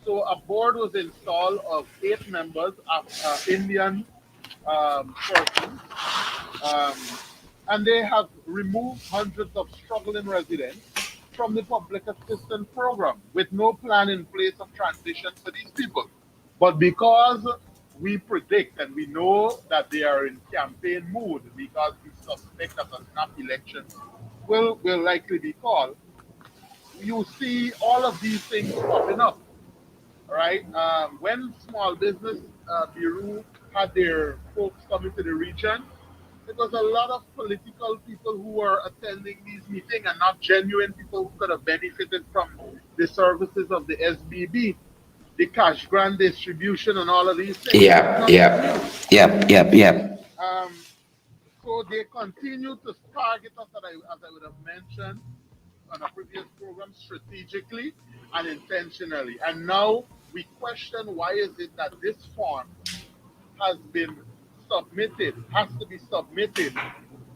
So a board was installed of 8 members of Indian persons, um, and they have removed hundreds of struggling residents from the public assistance program with no plan in place of transition for these people. But because we predict and we know that they are in campaign mood, because we suspect that a snap election will likely be called, you see all of these things popping up. Right? When Small Business Bureau had their folks coming to the region, it was a lot of political people who were attending these meetings and not genuine people who could have benefited from the services of the SBB, the cash grant distribution, and all of these things. Yeah, Nothing yeah, new. yeah. So they continue to target us, as I would have mentioned on a previous program, strategically and intentionally. And now we question why is it that this form has to be submitted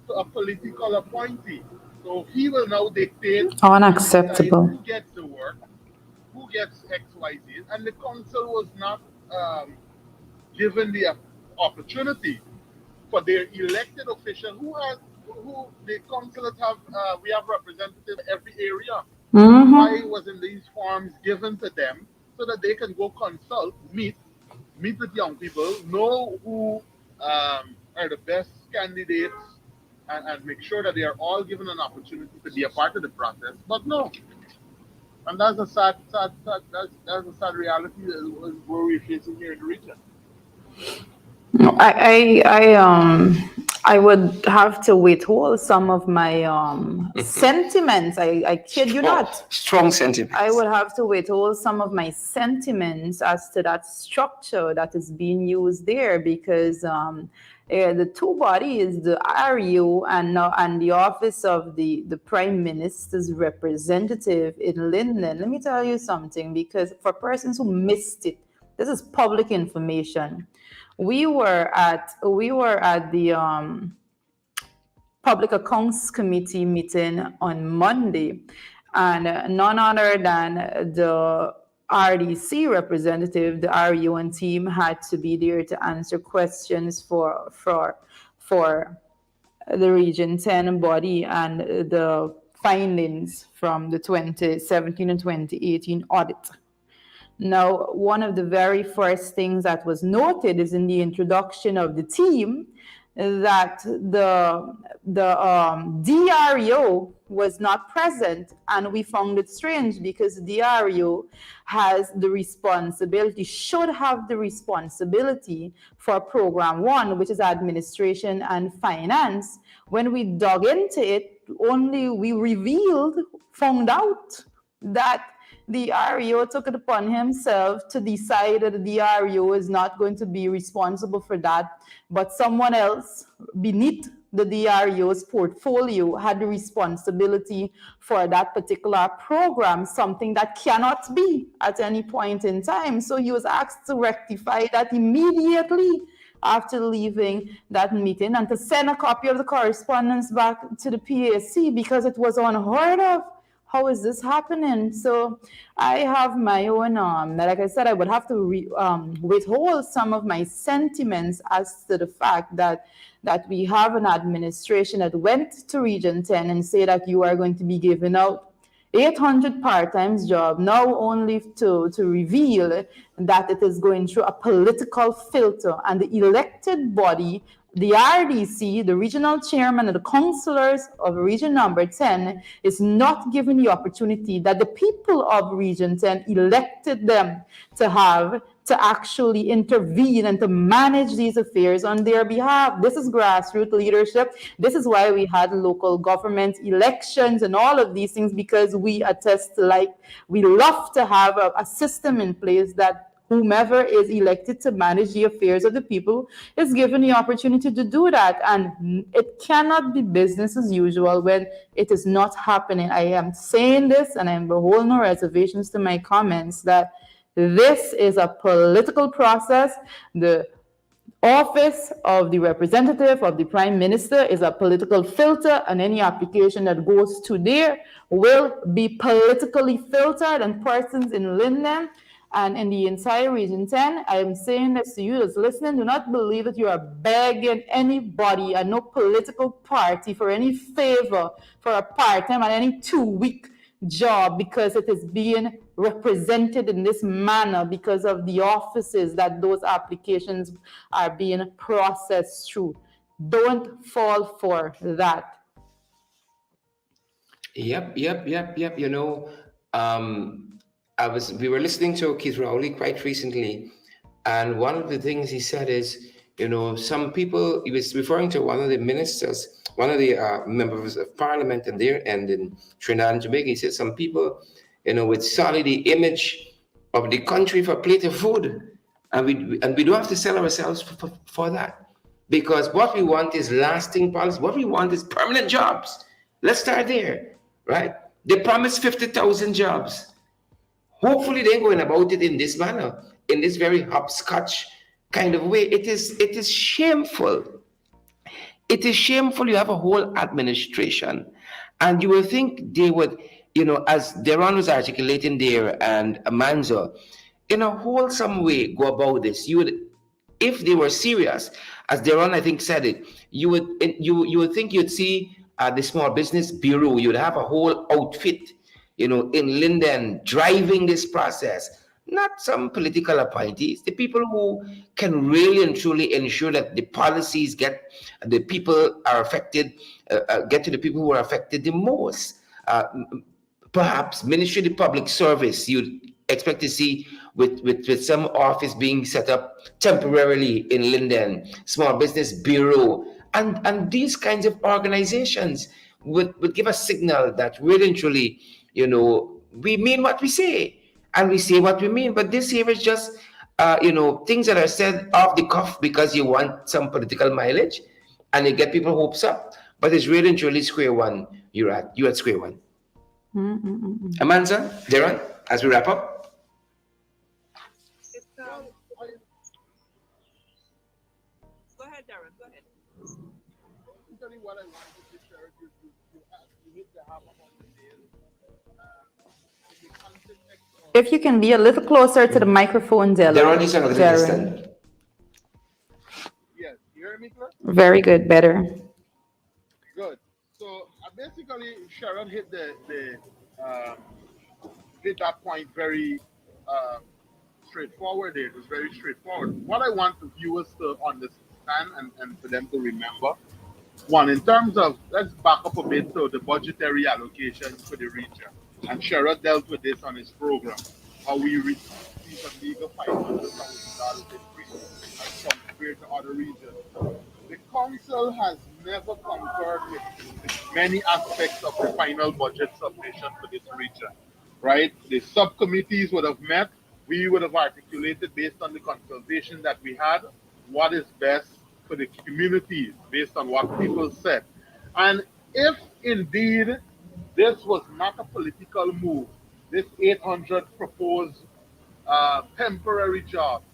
to a political appointee. So he will now dictate Unacceptable. who gets the work, who gets XYZ, and the council was not given the opportunity for their elected official who the councillors have. We have representatives in every area. Why wasn't these forms given to them so that they can go consult, meet with young people, know who are the best candidates, and make sure that they are all given an opportunity to be a part of the process? But no, and that's a that's a sad reality that we're facing here in the region. No, I would have to withhold some of my sentiments. I kid you not. Strong sentiments. I would have to withhold some of my sentiments as to that structure that is being used there because the two bodies, the RU and the office of the Prime Minister's representative in Linden. Let me tell you something, because for persons who missed it, this is public information. We were at the Public Accounts Committee meeting on Monday, and none other than the RDC representative, the RUN team, had to be there to answer questions for the Region 10 body, and the findings from the 2017 and 2018 audit. Now, one of the very first things that was noted is in the introduction of the team that the DREO was not present, and we found it strange because DREO has the responsibility, should have the responsibility for program one, which is administration and finance. When we dug into it, only we found out that the REO took it upon himself to decide that the REO is not going to be responsible for that, but someone else beneath the DREO's portfolio had the responsibility for that particular program, something that cannot be at any point in time. So he was asked to rectify that immediately after leaving that meeting and to send a copy of the correspondence back to the PAC because it was unheard of. How is this happening? So I have my own, like I said, I would have to withhold some of my sentiments as to the fact that we have an administration that went to Region 10 and say that you are going to be giving out 800 part-time job, now only to reveal that it is going through a political filter, and the elected body, the RDC, the regional chairman and the councillors of region number 10 is not given the opportunity that the people of region 10 elected them to have to actually intervene and to manage these affairs on their behalf. This is grassroots leadership. This is why we had local government elections and all of these things, because we attest, like, we love to have a system in place that whomever is elected to manage the affairs of the people is given the opportunity to do that. And it cannot be business as usual when it is not happening. I am saying this, and I am beholding no reservations to my comments, that this is a political process. The office of the representative of the prime minister is a political filter, and any application that goes to there will be politically filtered, and persons in Linden and in the entire region 10, I am saying this to you that's listening, do not believe that you are begging anybody and no political party for any favor for a part-time and any 2-week job because it is being represented in this manner because of the offices that those applications are being processed through. Don't fall for that. Yep. We were listening to Keith Rowley quite recently, and one of the things he said is, some people, he was referring to one of the ministers, one of the members of parliament and there and in Trinidad and Tobago. He said some people, would sully the image of the country for a plate of food, and we don't have to sell ourselves for that, because what we want is lasting policy. What we want is permanent jobs. Let's start there, right? They promised 50,000 jobs. Hopefully they're going about it in this manner, in this very hopscotch kind of way. It is shameful. It is shameful. You have a whole administration, and you will think they would, as Deron was articulating there and Manzo, in a wholesome way go about this. You would, if they were serious, as Deron I think said it, you would think you'd see the Small Business Bureau. You'd have a whole outfit, in Linden driving this process, not some political appointees, the people who can really and truly ensure that the policies get to the people who are affected the most. Perhaps Ministry of Public Service, you'd expect to see with some office being set up temporarily in Linden, Small Business Bureau, and these kinds of organizations would give a signal that really and truly, we mean what we say, and we say what we mean. But this here is just, things that are said off the cuff because you want some political mileage, and you get people hopes up. But it's really and truly square one. You're at square one. Amanza, Darren, as we wrap up. Go ahead, Darren. Go ahead. Basically, what I wanted to share is you need to have a If you can be a little closer to the microphone, Darren is another distant. Yes, you hear me, Claire? Very good, better. Good. So basically, Sharon um, hit that point very um, straightforward. There, it was very straightforward. What I want the viewers to understand and for them to remember, one, in terms of, let's back up a bit to the budgetary allocations for the region. And Sherrod dealt with this on his program, how we receive a meager $500,000 increase as compared to other regions. The council has never concurred with many aspects of the final budget submission for this region, right? The subcommittees would have met, we would have articulated based on the consultation that we had what is best for the communities based on what people said. And if indeed this was not a political move, this 800 proposed temporary jobs,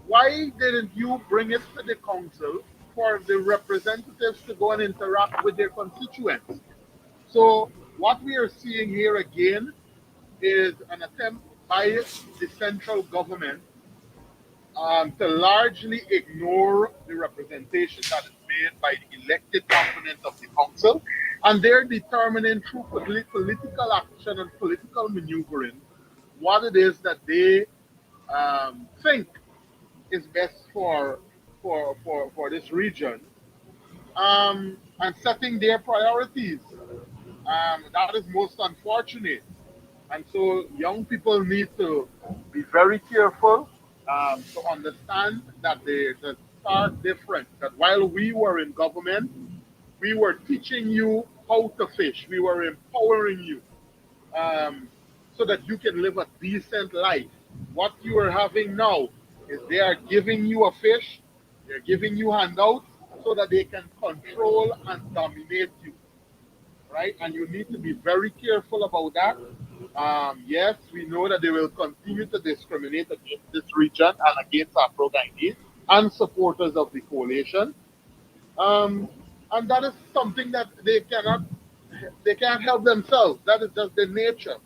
why didn't you bring it to the council for the representatives to go and interact with their constituents? So what we are seeing here again is an attempt by the central government to largely ignore the representation that is made by the elected component of the council, and they're determining through political action and political maneuvering what it is that they think is best for this region, and setting their priorities. That is most unfortunate. And so young people need to be very careful to understand that there's a stark difference. That while we were in government, we were teaching you how to fish. We were empowering you um, so that you can live a decent life. What you are having now is they are giving you a fish, they're giving you handouts so that they can control and dominate you, right? And you need to be very careful about that. Yes, we know that they will continue to discriminate against this region and against Afro Guyanese and supporters of the coalition. Um, and that is something that they can't help themselves. That is just their nature.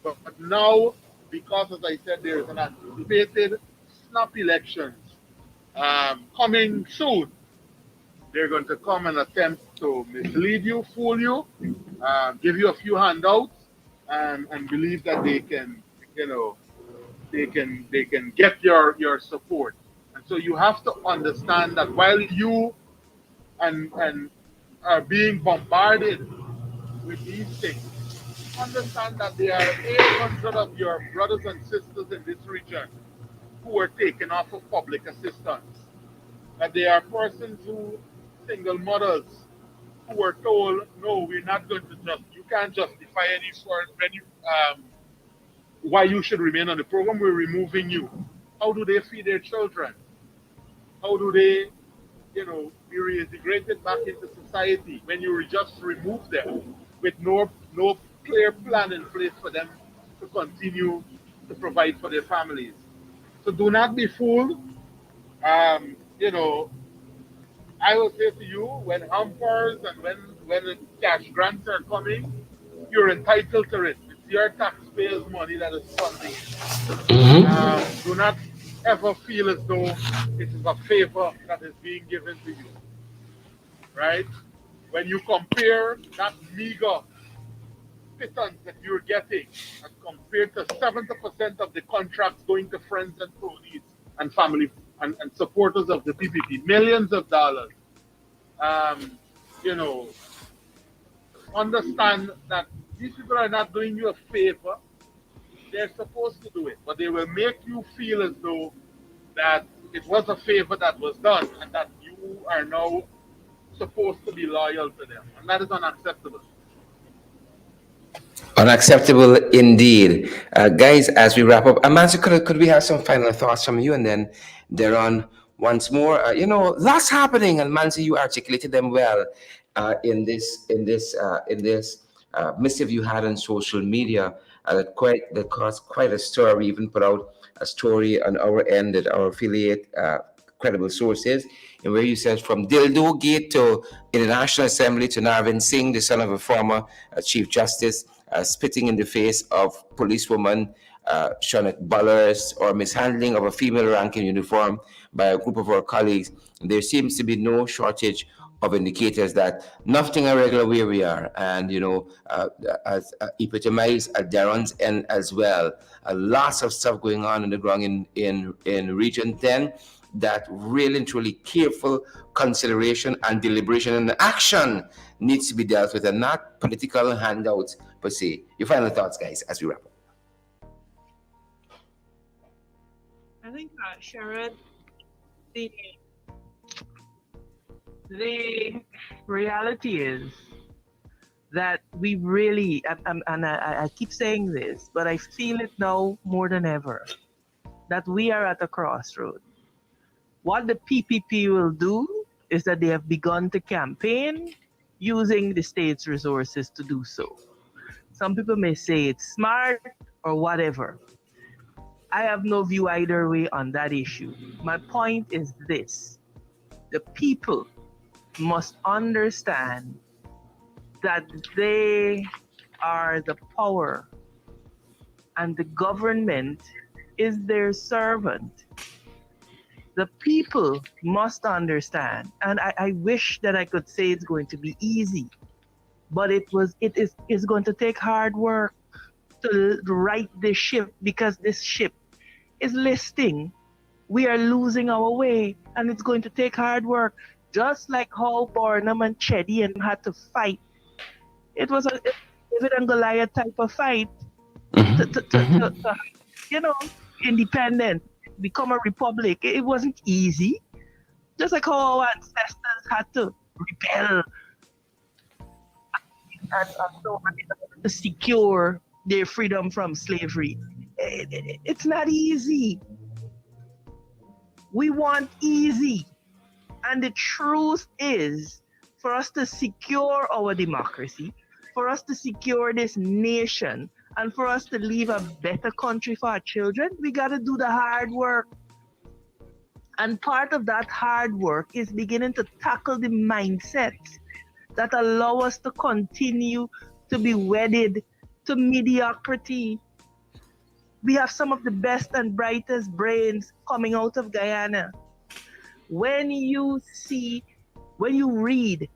But now, because as I said, there is an anticipated snap elections coming soon, they're going to come and attempt to mislead you, fool you, give you a few handouts, and believe that they can, you know, they can get your support. And so you have to understand that while you and are being bombarded with these things, understand that there are 800 of your brothers and sisters in this region who were taken off of public assistance. That there are persons who, single mothers, who were told, no, we're not going to you can't justify any sort, any, why you should remain on the program, we're removing you. How do they feed their children? How do they, be reintegrated back into society when you just remove them with no clear plan in place for them to continue to provide for their families? So do not be fooled. You know, I will say to you, when hampers and when the cash grants are coming, you're entitled to it. It's your taxpayers' money that is funding it. Do not ever feel as though it is a favor that is being given to you, right? When you compare that meager pittance that you're getting as compared to 70% of the contracts going to friends and cronies and family and supporters of the PPP, millions of dollars, um, you know, understand that these people are not doing you a favor. They're supposed to do it, but they will make you feel as though that it was a favor that was done and that you are now supposed to be loyal to them. And that is unacceptable. Unacceptable indeed. Guys, as we wrap up, Amansi, could we have some final thoughts from you and then thereon once more? Lots happening, and Mansi, you articulated them well in this missive you had on social media that caused quite a stir. We even put out a story on our end at our affiliate credible sources, and where you said from Dildo Gate to in the National Assembly to Narvin Singh, the son of a former Chief Justice, spitting in the face of policewoman Shonette Bullers, or mishandling of a female rank in uniform by a group of our colleagues. There seems to be no shortage of indicators that nothing irregular where we are, and as epitomized at Darren's end as well, lots of stuff going on the ground in Region 10, that really and truly careful consideration and deliberation and action needs to be dealt with, and not political handouts per se. Your final thoughts, guys, as we wrap up. I think, Sharon, the the reality is that we really, and I keep saying this, but I feel it now more than ever, that we are at a crossroad. What the PPP will do is that they have begun to campaign using the state's resources to do so. Some people may say it's smart or whatever. I have no view either way on that issue. My point is this: the people must understand that they are the power and the government is their servant. The people must understand, and I wish that I could say it's going to be easy, but it's going to take hard work to right this ship, because this ship is listing. We are losing our way, and it's going to take hard work. Just like how Barnum and Chetty and had to fight. It was a David and Goliath type of fight to independent, become a republic. It wasn't easy. Just like how our ancestors had to rebel and so on to secure their freedom from slavery. It's not easy. We want easy. And the truth is, for us to secure our democracy, for us to secure this nation, and for us to leave a better country for our children, we got to do the hard work. And part of that hard work is beginning to tackle the mindsets that allow us to continue to be wedded to mediocrity. We have some of the best and brightest brains coming out of Guyana. When you read,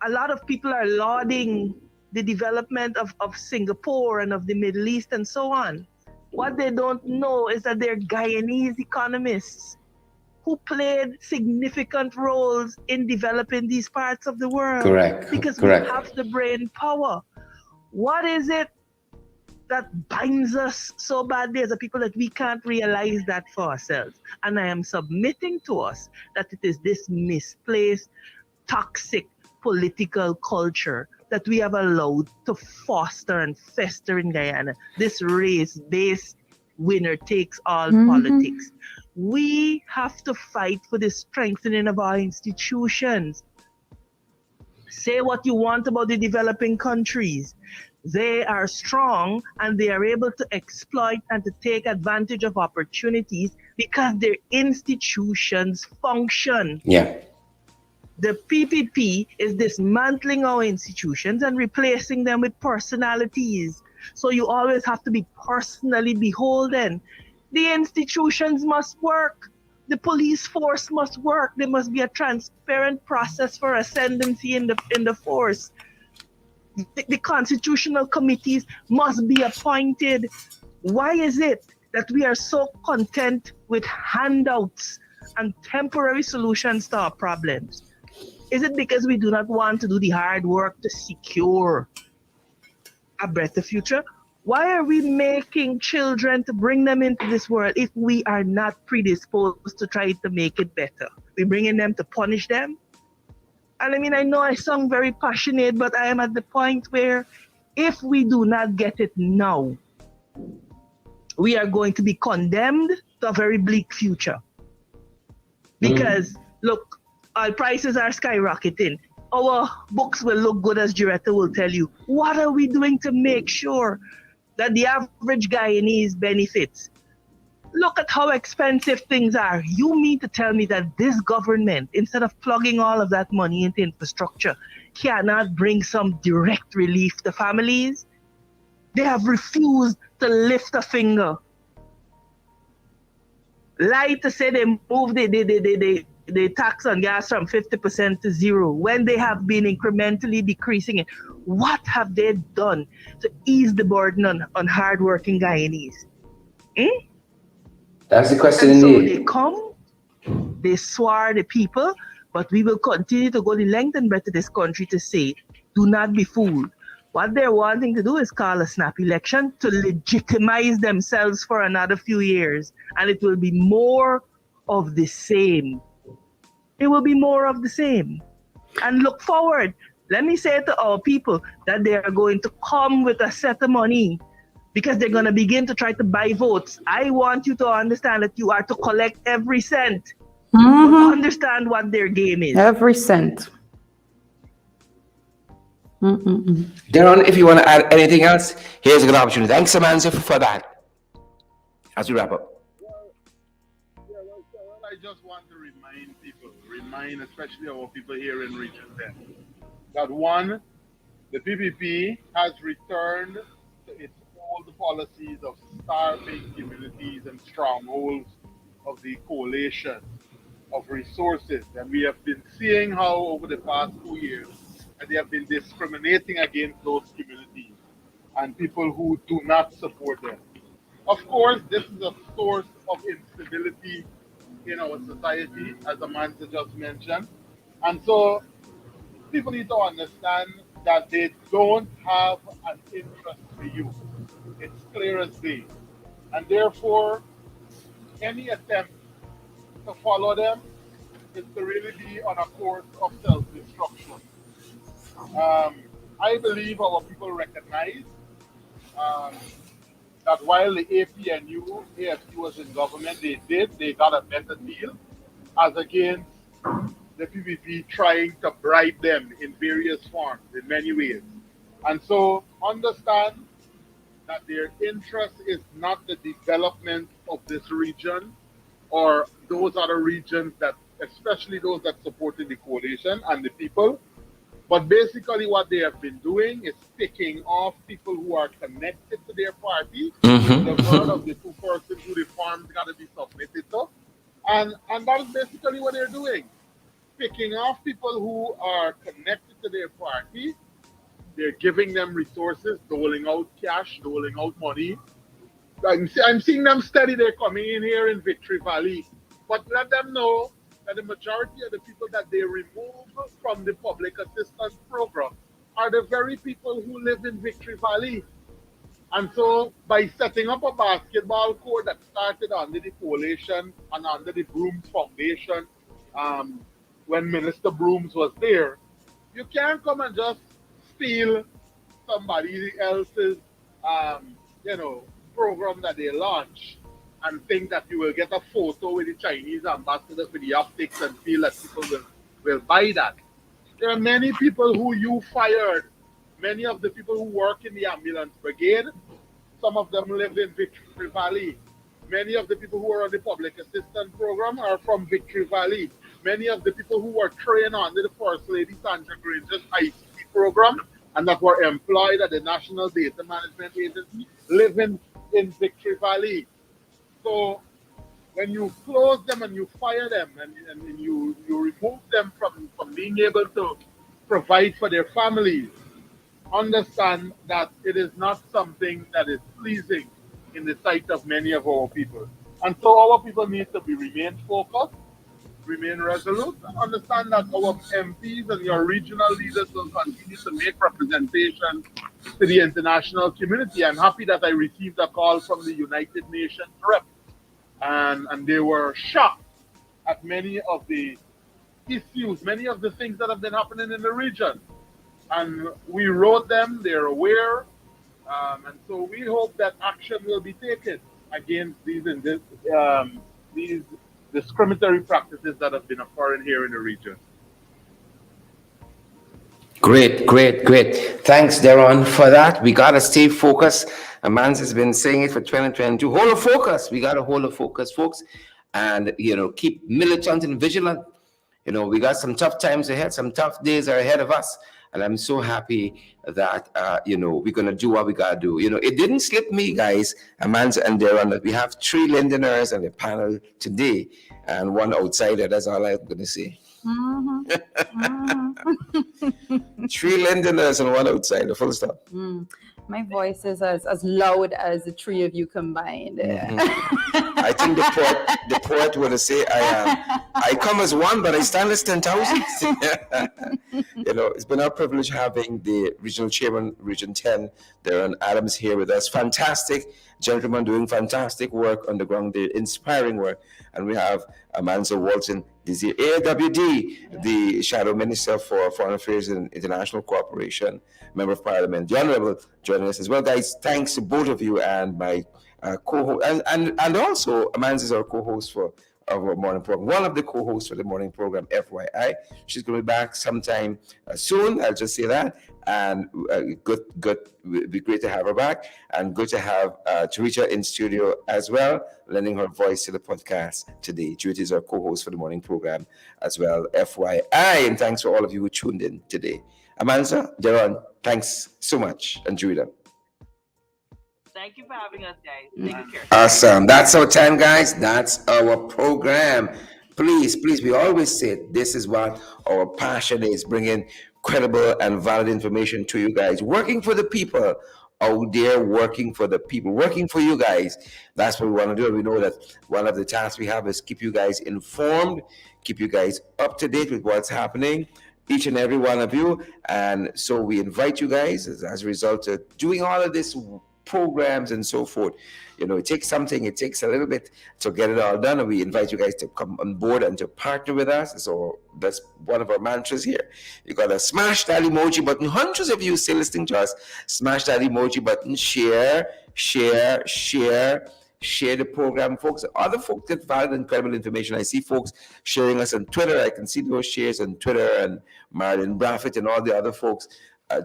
a lot of people are lauding the development of Singapore and of the Middle East and so on. What they don't know is that they're Guyanese economists who played significant roles in developing these parts of the world. Correct. Because Correct. we have the brain power. What is it that binds us so badly as a people that we can't realize that for ourselves? And I am submitting to us that it is this misplaced, toxic political culture that we have allowed to foster and fester in Guyana. This race-based winner-takes-all politics. We have to fight for the strengthening of our institutions. Say what you want about the developing countries. They are strong and they are able to exploit and to take advantage of opportunities because their institutions function. Yeah. The PPP is dismantling our institutions and replacing them with personalities. So you always have to be personally beholden. The institutions must work. The police force must work. There must be a transparent process for ascendancy in the force. The constitutional committees must be appointed. Why is it that we are so content with handouts and temporary solutions to our problems? Is it because we do not want to do the hard work to secure a better future? Why are we making children to bring them into this world if we are not predisposed to try to make it better? We're bringing them to punish them? And I mean, I know I sound very passionate, but I am at the point where if we do not get it now, we are going to be condemned to a very bleak future. Because, look, our prices are skyrocketing. Our books will look good, as Giretta will tell you. What are we doing to make sure that the average Guyanese benefits? Look at how expensive things are. You mean to tell me that this government, instead of plugging all of that money into infrastructure, cannot bring some direct relief to families? They have refused to lift a finger. Lie to say they moved the tax on gas from 50% to zero when they have been incrementally decreasing it? What have they done to ease the burden on hardworking Guyanese? That's the question And so indeed. they come, they swore the people, but we will continue to go the length and breadth of this country to say, do not be fooled. What they're wanting to do is call a snap election to legitimize themselves for another few years. And it will be more of the same. It will be more of the same. And look forward. Let me say to our people that they are going to come with a set of money because they're going to begin to try to buy votes. I want you to understand that you are to collect every cent, but understand what their game is. Every cent. Darren, if you want to add anything else, here's a good opportunity. Thanks, Samantha, for that. As we wrap up. Well, I just want to remind especially our people here in Region 10, that one, the PPP has returned to its old policies of starving communities and strongholds of the coalition of resources. And we have been seeing how over the past 2 years, that they have been discriminating against those communities and people who do not support them. Of course, this is a source of instability in our society, as Amanda just mentioned. And so people need to understand that they don't have an interest for you. It's clear as day. And therefore, any attempt to follow them is to really be on a course of self-destruction. I believe our people recognize um, that while the APNU, AFC was in government, they got a better deal as against the PPP trying to bribe them in various forms, in many ways. And so understand that their interest is not the development of this region or those other regions that, especially those that supported the coalition and the people. But basically what they have been doing is picking off people who are connected to their party, the word of the two persons who the farm's got to be submitted to. And that is basically what they're doing. Picking off people who are connected to their party. They're giving them resources, doling out cash, doling out money. I'm seeing them steady. They're coming in here in Victory Valley. But let them know that the majority of the people that they remove from the public assistance program are the very people who live in Victory Valley. And so by setting up a basketball court that started under the coalition and under the Brooms Foundation, when Minister Brooms was there, you can't come and just steal somebody else's, program that they launch and think that you will get a photo with the Chinese ambassador for the optics and feel that people will buy that. There are many people who you fired, many of the people who work in the ambulance brigade, some of them live in Victory Valley. Many of the people who are on the public assistance program are from Victory Valley. Many of the people who were trained under the First Lady Sandra Granger's ICT program and that were employed at the National Data Management Agency live in Victory Valley. So when you close them and you fire them and you remove them from being able to provide for their families, understand that it is not something that is pleasing in the sight of many of our people. And so our people need to remain focused, remain resolute, and understand that our MPs and your regional leaders will continue to make representation to the international community. I'm happy that I received a call from the United Nations rep, and they were shocked at many of the issues, many of the things that have been happening in the region. And we wrote them, they're aware, and so we hope that action will be taken against these discriminatory practices that have been occurring here in the region. Great. Thanks, Darren, for that. We got to stay focused. Amans has been saying it for 2022. Hold a focus. We got to hold a focus, folks, and, keep militant and vigilant. We got some tough times ahead. Some tough days are ahead of us. And I'm so happy that, we're going to do what we got to do. It didn't slip me, guys, Amanda and Darren, that we have 3 Londoners on the panel today and 1 outsider. That's all I'm going to say. Mhm. 3 Londoners and 1 outsider, full stop. My voice is as loud as the 3 of you combined. I think the poet would say, I come as 1, but I stand as 10,000. It's been our privilege having the regional chairman, Region 10, Darren Adams, here with us. Fantastic gentleman doing fantastic work on the ground there, inspiring work. And we have Amanda Walton, this is AWD, the Shadow Minister for Foreign Affairs and International Cooperation, Member of Parliament. The Honorable joining us as well, guys. Thanks to both of you and my co-host, and also Amanda is our co-host for our morning program. One of the co-hosts for the morning program, FYI. She's going to be back sometime soon. I'll just say that. And good. It'd be great to have her back, and good to have Teresa in studio as well, lending her voice to the podcast today. Teresa is our co-host for the morning program as well, FYI. And thanks for all of you who tuned in today. Amanda, Jaron, thanks so much, and Teresa. Thank you for having us, guys. Take care. Awesome. That's our time, guys. That's our program. Please, we always say this is what our passion is, bringing credible and valid information to you guys. Working for the people out there, working for the people, working for you guys. That's what we want to do. We know that one of the tasks we have is keep you guys informed, keep you guys up to date with what's happening, each and every one of you. And so we invite you guys as a result of doing all of this programs and so forth. It takes something, it takes a little bit to get it all done, and we invite you guys to come on board and to partner with us. So that's one of our mantras here. You got to smash that emoji button. Hundreds of you still listening to us. Smash that emoji button, share the program, folks. Other folks get valid and credible information. I see folks sharing us on Twitter. I can see those shares on Twitter, and Marilyn Braffett and all the other folks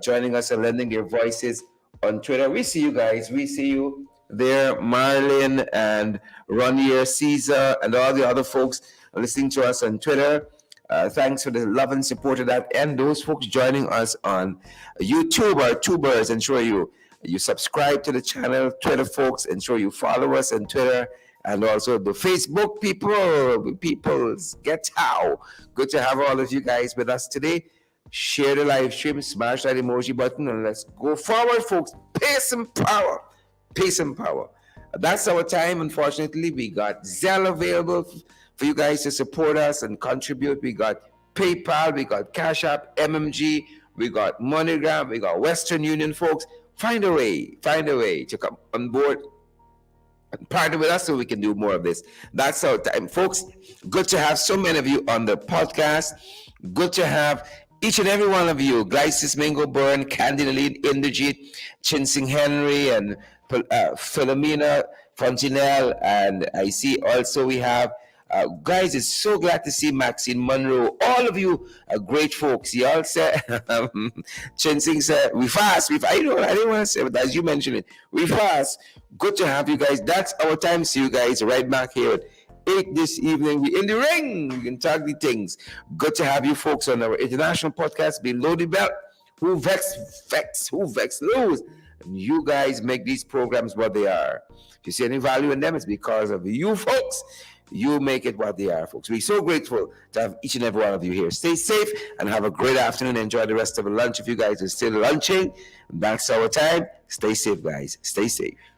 joining us and lending their voices on Twitter. We see you guys. We see you there, Marlon and Ronier, Caesar, and all the other folks listening to us on Twitter. Thanks for the love and support of that. And those folks joining us on YouTube, our tubers, ensure you subscribe to the channel. Twitter folks, ensure you follow us on Twitter. And also the Facebook peoples, get how. Good to have all of you guys with us today. Share the live stream, smash that emoji button, and let's go forward, folks. Pace and power. That's our time. Unfortunately, we got Zelle available for you guys to support us and contribute. We got PayPal, we got Cash App, MMG, we got MoneyGram, we got Western Union, folks. Find a way to come on board and partner with us so we can do more of this. That's our time, folks. Good to have so many of you on the podcast. Good to have each and every one of you, Glycis Mingo Byrne, Candy Naleen, Inderjeet, Chinsing Henry, and Philomena Fontinelle. And I see also we have, guys, it's so glad to see Maxine Monroe. All of you are great folks. You all said, Chinsing said, we fast. I didn't want to say, but as you mentioned it, we fast. Good to have you guys. That's our time. See you guys right back here at 8 this evening. We in the ring. We can talk the things. Good to have you folks on our international podcast, Below the Belt. Who vex, lose. And you guys make these programs what they are. If you see any value in them, it's because of you folks. You make it what they are, folks. We're so grateful to have each and every one of you here. Stay safe and have a great afternoon. Enjoy the rest of the lunch if you guys are still lunching. That's our time. Stay safe, guys. Stay safe.